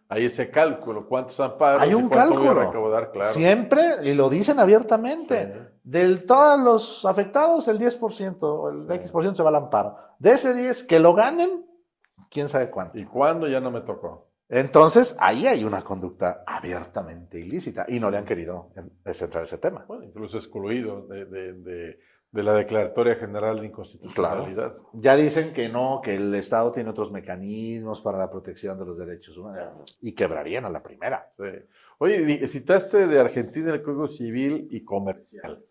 hay ese cálculo, cuántos amparos hay un y cuánto cálculo. voy a recaudar, claro. Siempre, y lo dicen abiertamente. De todos los afectados, el 10% o el X% se va al amparo. De ese 10, que lo ganen, quién sabe cuánto. ¿Y cuándo? Ya no me tocó. Entonces, ahí hay una conducta abiertamente ilícita y no le han querido centrar ese tema. Bueno, incluso excluido de la Declaratoria General de Inconstitucionalidad. Claro. Ya dicen que no, que el Estado tiene otros mecanismos para la protección de los derechos humanos y quebrarían a la primera. Sí. Oye, citaste de Argentina el Código Civil y Comercial.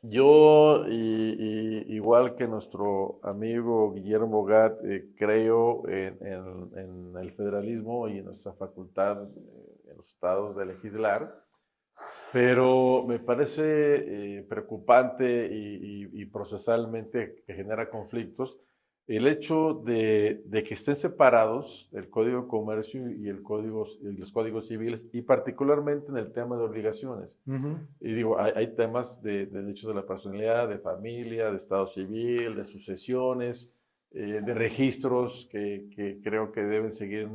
Yo, igual que nuestro amigo Guillermo Gat, creo en el federalismo y en nuestra facultad en los estados de legislar, pero me parece preocupante y procesalmente que genera conflictos el hecho de que estén separados el Código de Comercio y los códigos civiles, y particularmente en el tema de obligaciones. Y digo, hay temas de derechos de la personalidad, de familia, de estado civil, de sucesiones, de registros que creo que deben seguir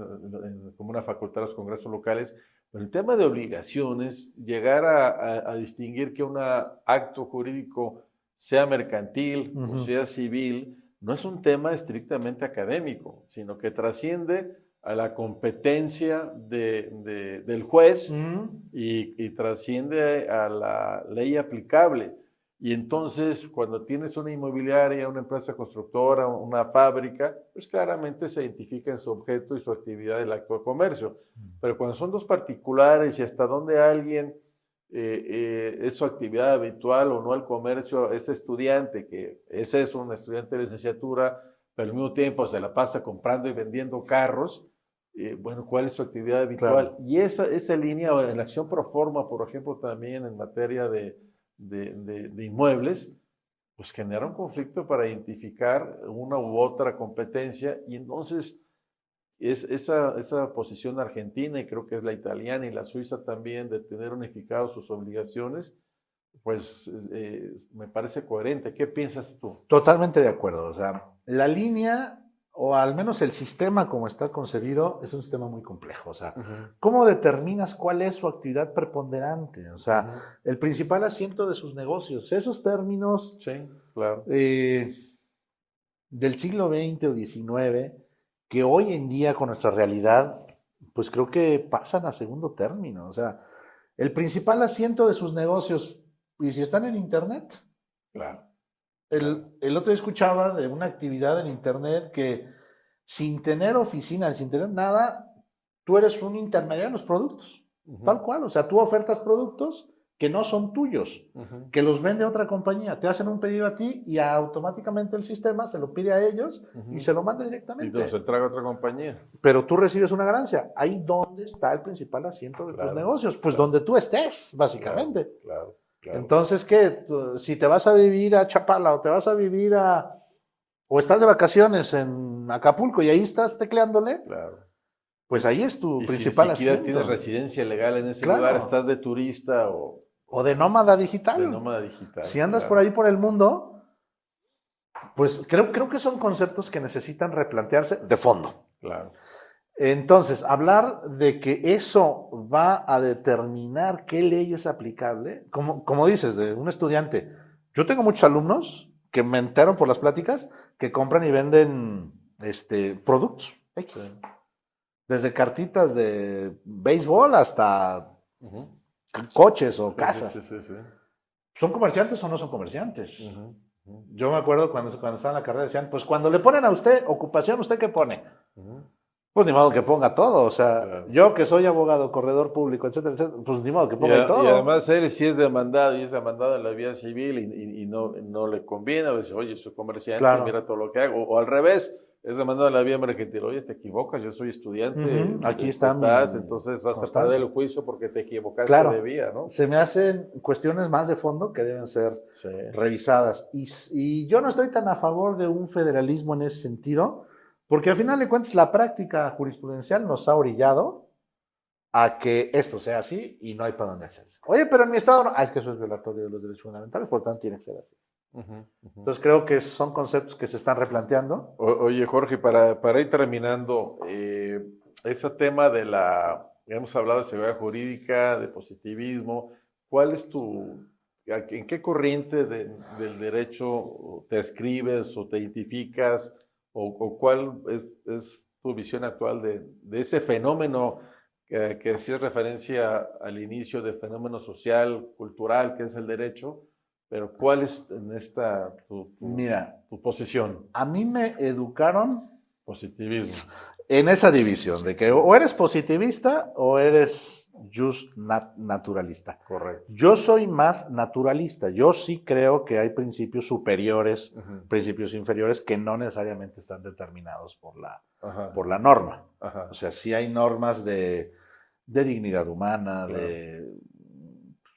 como una facultad de los congresos locales. Pero el tema de obligaciones, llegar a distinguir que un acto jurídico sea mercantil o sea civil, no es un tema estrictamente académico, sino que trasciende a la competencia del juez Mm. y trasciende a la ley aplicable. Y entonces, cuando tienes una inmobiliaria, una empresa constructora, una fábrica, pues claramente se identifica en su objeto y su actividad el acto de comercio. Pero cuando son dos particulares y hasta donde alguien es su actividad habitual o no el comercio, es estudiante, que ese es un estudiante de licenciatura, pero al mismo tiempo se la pasa comprando y vendiendo carros, bueno, ¿cuál es su actividad habitual? Claro. Y esa línea en la acción pro forma, por ejemplo, también en materia de inmuebles, pues genera un conflicto para identificar una u otra competencia y entonces esa posición argentina y creo que es la italiana y la suiza también de tener unificados sus obligaciones, pues me parece coherente. ¿Qué piensas tú? Totalmente de acuerdo. O sea, la línea, o al menos el sistema como está concebido, es un sistema muy complejo. O sea, ¿cómo determinas cuál es su actividad preponderante? O sea, el principal asiento de sus negocios. Esos términos Sí, claro. Del siglo XX o XIX, que hoy en día con nuestra realidad, pues creo que pasan a segundo término. O sea, el principal asiento de sus negocios, y si están en Internet. Claro. El otro día escuchaba de una actividad en Internet que sin tener oficina, sin tener nada, tú eres un intermediario en los productos. Tal cual. O sea, tú ofertas productos que no son tuyos, que los vende otra compañía. Te hacen un pedido a ti y automáticamente el sistema se lo pide a ellos y se lo manda Y directamente. nos entrega otra compañía. Pero tú recibes una ganancia. Ahí donde está el principal asiento de tus negocios. Pues donde tú estés, básicamente. Claro. Entonces, ¿qué? Si te vas a vivir a Chapala o te vas a vivir o estás de vacaciones en Acapulco y ahí estás tecleándole, pues ahí es tu principal asiento. Si siquiera asiento. tienes residencia legal en ese lugar, estás de turista o de nómada digital. De nómada digital. Si andas por ahí por el mundo, pues creo que son conceptos que necesitan replantearse de fondo. Claro. Entonces, hablar de que eso va a determinar qué ley es aplicable, como dices, de un estudiante. Yo tengo muchos alumnos que me entero por las pláticas que compran y venden productos. Desde cartitas de béisbol hasta coches o casas. Sí. ¿Son comerciantes o no son comerciantes? Yo me acuerdo cuando estaba en la carrera decían, pues cuando le ponen a usted ocupación, ¿usted qué pone? Pues ni modo que ponga todo, o sea, yo que soy abogado, corredor público, etcétera, pues ni modo que ponga todo. Y además él si es demandado y es demandado en la vía civil y no le conviene, o dice, oye, soy comerciante, mira todo lo que hago, o al revés, es demandado en la vía mercantil, oye, te equivocas, yo soy estudiante, aquí estás, entonces vas a perder el juicio porque te equivocaste de vía, ¿no? Se me hacen cuestiones más de fondo que deben ser revisadas, y yo no estoy tan a favor de un federalismo en ese sentido, porque al final de cuentas la práctica jurisprudencial nos ha orillado a que esto sea así y no hay para dónde hacerse. Oye, pero en mi estado no. Es que eso es violatorio de los derechos fundamentales, por lo tanto tiene que ser así. Entonces creo que son conceptos que se están replanteando. Oye, Jorge, para ir terminando, ese tema de hemos hablado de seguridad jurídica, de positivismo, ¿cuál es en qué corriente del derecho te escribes o te identificas? ¿O cuál es tu visión actual de ese fenómeno que hacía referencia al inicio del fenómeno social, cultural, que es el derecho? Pero ¿cuál es en esta tu posición? A mí me educaron Positivismo. En esa división, de que o eres positivista o eres just naturalista. Correcto. Yo soy más naturalista. Yo sí creo que hay principios superiores, principios inferiores que no necesariamente están determinados por la norma. O sea, sí hay normas de dignidad humana, de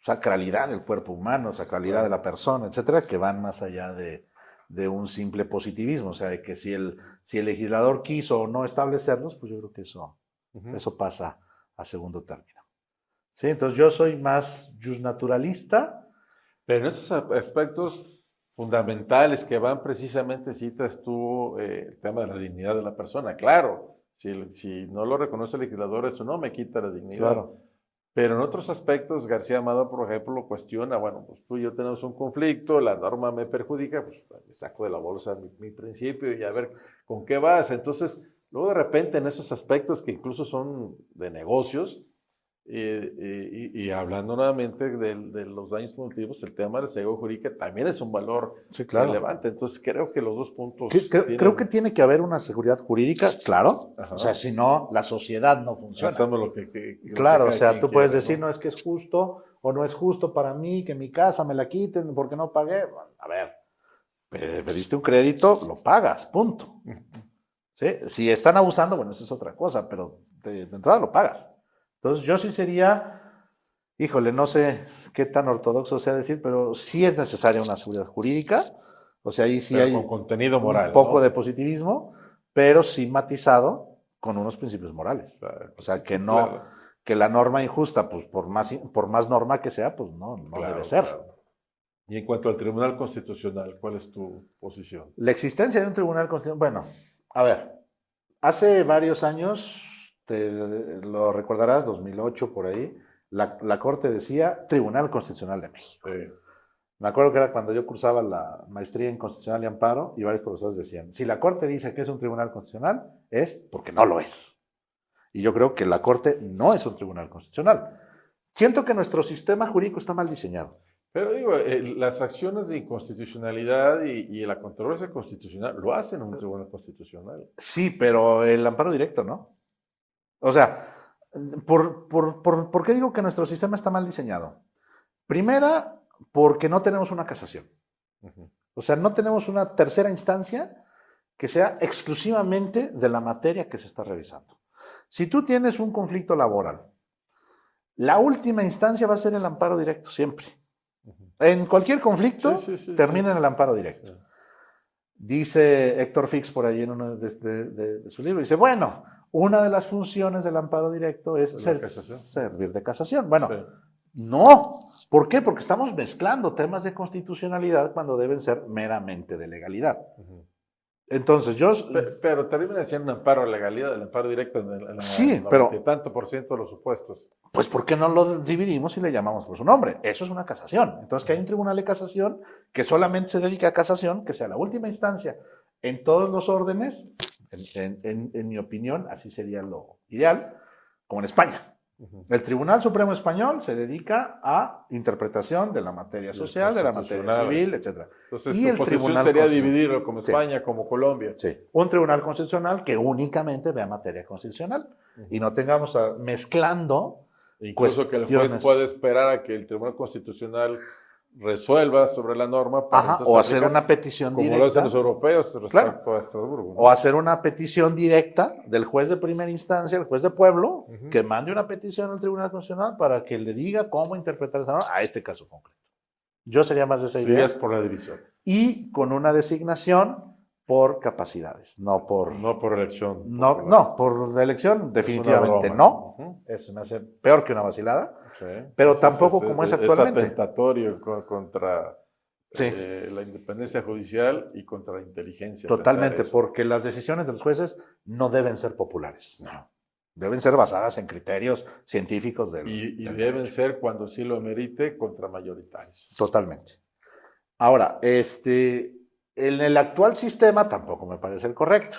sacralidad del cuerpo humano, sacralidad de la persona, etcétera, que van más allá de un simple positivismo. O sea, de que si el legislador quiso o no establecerlos, pues yo creo que eso pasa a segundo término. Sí, entonces yo soy más justnaturalista. Pero en esos aspectos fundamentales que van precisamente, citas tú el tema de la dignidad de la persona. Claro, si no lo reconoce el legislador, eso no me quita la dignidad. Claro. Pero en otros aspectos, García Amado, por ejemplo, lo cuestiona, bueno, pues tú y yo tenemos un conflicto, la norma me perjudica, pues me saco de la bolsa mi principio y a ver con qué vas. Entonces, luego de repente en esos aspectos que incluso son de negocios, y hablando nuevamente de los daños punitivos, el tema de la seguridad jurídica también es un valor relevante. Entonces creo que los dos puntos... Creo que tiene que haber una seguridad jurídica, claro. Ajá. O sea, si no, la sociedad no funciona. Claro, o sea, tú puedes decir, no es que es justo o no es justo para mí que mi casa me la quiten porque no pagué. Bueno, a ver, pediste un crédito, lo pagas, punto. ¿Sí? Si están abusando, bueno, eso es otra cosa, pero de entrada lo pagas. Entonces yo sí sería, híjole, no sé qué tan ortodoxo sea decir, pero sí es necesaria una seguridad jurídica, o sea, ahí sí pero hay con contenido moral, un poco de positivismo, pero sí matizado con unos principios morales. Claro, o sea, que no, claro, que la norma injusta, pues por más norma que sea, pues no claro, debe ser. Claro. Y en cuanto al Tribunal Constitucional, ¿cuál es tu posición? La existencia de un Tribunal Constitucional, bueno, a ver, hace varios años, te lo recordarás, 2008 por ahí, la Corte decía Tribunal Constitucional de México. Sí. Me acuerdo que era cuando yo cursaba la maestría en Constitucional y Amparo y varios profesores decían, si la Corte dice que es un Tribunal Constitucional, es porque no lo es. Y yo creo que la Corte no es un Tribunal Constitucional. Siento que nuestro sistema jurídico está mal diseñado. Pero digo, las acciones de inconstitucionalidad y la controversia constitucional lo hacen un Tribunal Constitucional. Sí, pero el amparo directo, ¿no? O sea, ¿por qué digo que nuestro sistema está mal diseñado? Primera, porque no tenemos una casación. O sea, no tenemos una tercera instancia que sea exclusivamente de la materia que se está revisando. Si tú tienes un conflicto laboral, la última instancia va a ser el amparo directo, siempre. En cualquier conflicto, termina en el amparo directo. Dice Héctor Fix por ahí en uno de sus libros, dice, bueno, una de las funciones del amparo directo es servir de casación. Bueno, no. ¿Por qué? Porque estamos mezclando temas de constitucionalidad cuando deben ser meramente de legalidad. Entonces yo... Pero termina siendo un amparo de legalidad, el amparo directo en la sí, pero... tanto por ciento de los supuestos. Pues ¿por qué no lo dividimos y le llamamos por su nombre? Eso es una casación. Entonces que hay un tribunal de casación que solamente se dedica a casación, que sea la última instancia en todos los órdenes, en mi opinión, así sería lo ideal, como en España. El Tribunal Supremo Español se dedica a interpretación de la materia social, de la materia civil, etc. Entonces, y tu posición sería dividirlo como España, como Colombia. Sí, un Tribunal Constitucional que únicamente vea materia constitucional y no tengamos mezclando incluso que el juez puede esperar a que el Tribunal Constitucional resuelva sobre la norma para o hacer una petición como directa. Como lo hacen los europeos respecto a Estrasburgo, ¿no? O hacer una petición directa del juez de primera instancia, el juez de pueblo, que mande una petición al Tribunal Constitucional para que le diga cómo interpretar esa norma a este caso concreto. Yo sería más de esa idea. Sí, es por la división. Y con una designación por capacidades, no por elección. No, por elección definitivamente no. Eso me hace peor que una vacilada. Sí. Pero tampoco como es actualmente. Es atentatorio contra la independencia judicial y contra la inteligencia. Totalmente, porque las decisiones de los jueces no deben ser populares. No. Deben ser basadas en criterios científicos y deben ser, cuando sí lo merite, contramayoritarios. Totalmente. Ahora, en el actual sistema tampoco me parece el correcto.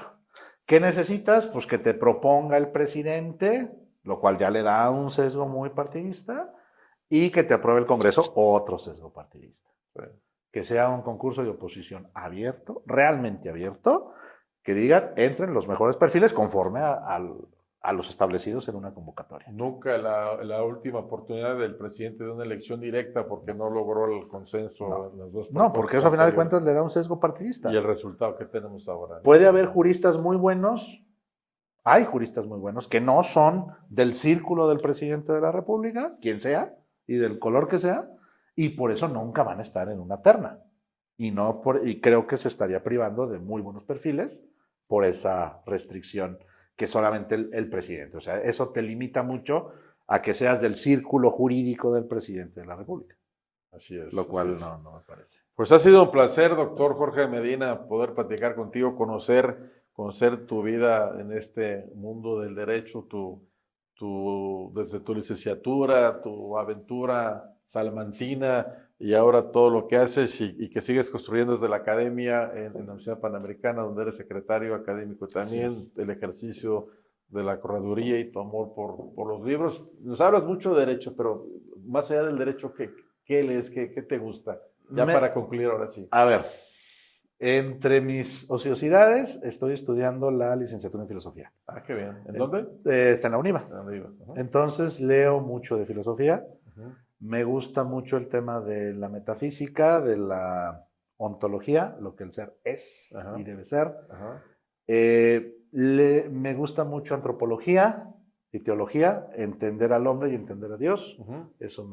¿Qué necesitas? Pues que te proponga el presidente, lo cual ya le da un sesgo muy partidista, y que te apruebe el Congreso, otro sesgo partidista. Sí. Que sea un concurso de oposición abierto, realmente abierto, que digan, entren los mejores perfiles conforme a los establecidos en una convocatoria. Nunca la última oportunidad del presidente de una elección directa porque no logró el consenso en las dos. No, porque eso a final de cuentas le da un sesgo partidista. Y el resultado que tenemos ahora. Puede haber juristas muy buenos, hay juristas muy buenos que no son del círculo del presidente de la República, quien sea, y del color que sea, y por eso nunca van a estar en una terna. Y creo que se estaría privando de muy buenos perfiles por esa restricción que solamente el presidente. O sea, eso te limita mucho a que seas del círculo jurídico del presidente de la República. Así es. Lo cual no me parece. Pues ha sido un placer, doctor Jorge Medina, poder platicar contigo, conocer tu vida en este mundo del derecho, desde tu licenciatura, tu aventura salmantina, y ahora todo lo que haces y que sigues construyendo desde la academia en la Universidad Panamericana, donde eres secretario académico también, el ejercicio de la correduría y tu amor por los libros. Nos hablas mucho de derecho, pero más allá del derecho, ¿qué lees? ¿Qué te gusta? Ya para concluir ahora sí. A ver, entre mis ociosidades estoy estudiando la licenciatura en filosofía. Ah, qué bien. ¿En dónde? Está en la UNIVA. Entonces leo mucho de filosofía. Me gusta mucho el tema de la metafísica, de la ontología, lo que el ser es y debe ser. Me gusta mucho antropología y teología, entender al hombre y entender a Dios. Eso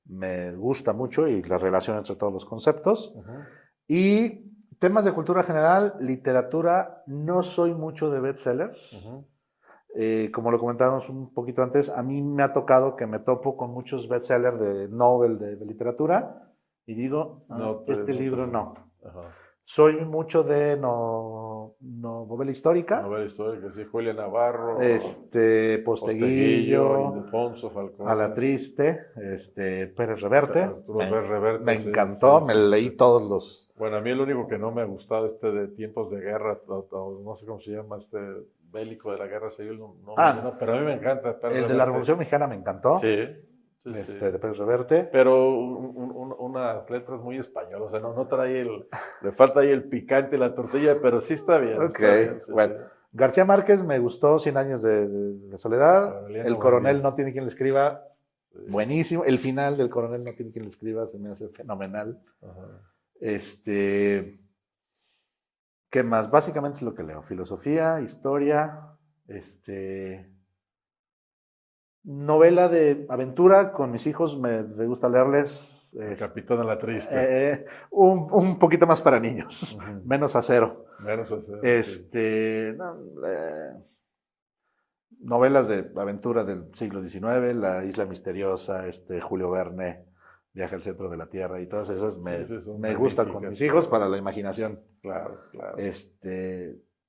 me gusta mucho y la relación entre todos los conceptos. Y temas de cultura general, literatura, no soy mucho de bestsellers. Como lo comentábamos un poquito antes, a mí me ha tocado que me topo con muchos bestsellers de Nobel de literatura y digo, este libro no. Soy mucho de novela histórica. Novela histórica, sí, Julia Navarro. Posteguillo, Ildefonso Falcón. A la Triste, Pérez Reverte. Me encantó, me leí todos los... Bueno, a mí el único que no me ha gustado de tiempos de guerra, o no sé cómo se llama, bélico de la guerra civil, pero a mí me encanta. El de la Revolución Mexicana me encantó. Sí. De Pérez Reverte. Pero unas letras muy españolas, o sea, no trae le falta ahí el picante, la tortilla, pero sí está bien. Está bien, bueno. Sí. García Márquez me gustó, 100 años de soledad. El Coronel no tiene quien le escriba, buenísimo. El final del Coronel no tiene quien le escriba, se me hace fenomenal. ¿Qué más? Básicamente es lo que leo, filosofía, historia, novela de aventura, con mis hijos me gusta leerles. Capitán a la Triste. Un poquito más para niños, menos acero. Menos acero. Novelas de aventura del siglo XIX, La Isla Misteriosa, Julio Verne, Viaje al centro de la Tierra y todas esas me gustan con mis hijos para la imaginación. Claro.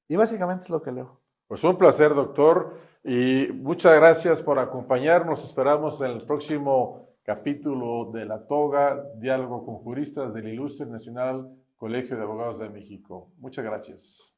Y básicamente es lo que leo. Pues un placer, doctor, y muchas gracias por acompañarnos. Esperamos en el próximo capítulo de La Toga, Diálogo con Juristas del Ilustre Nacional Colegio de Abogados de México. Muchas gracias.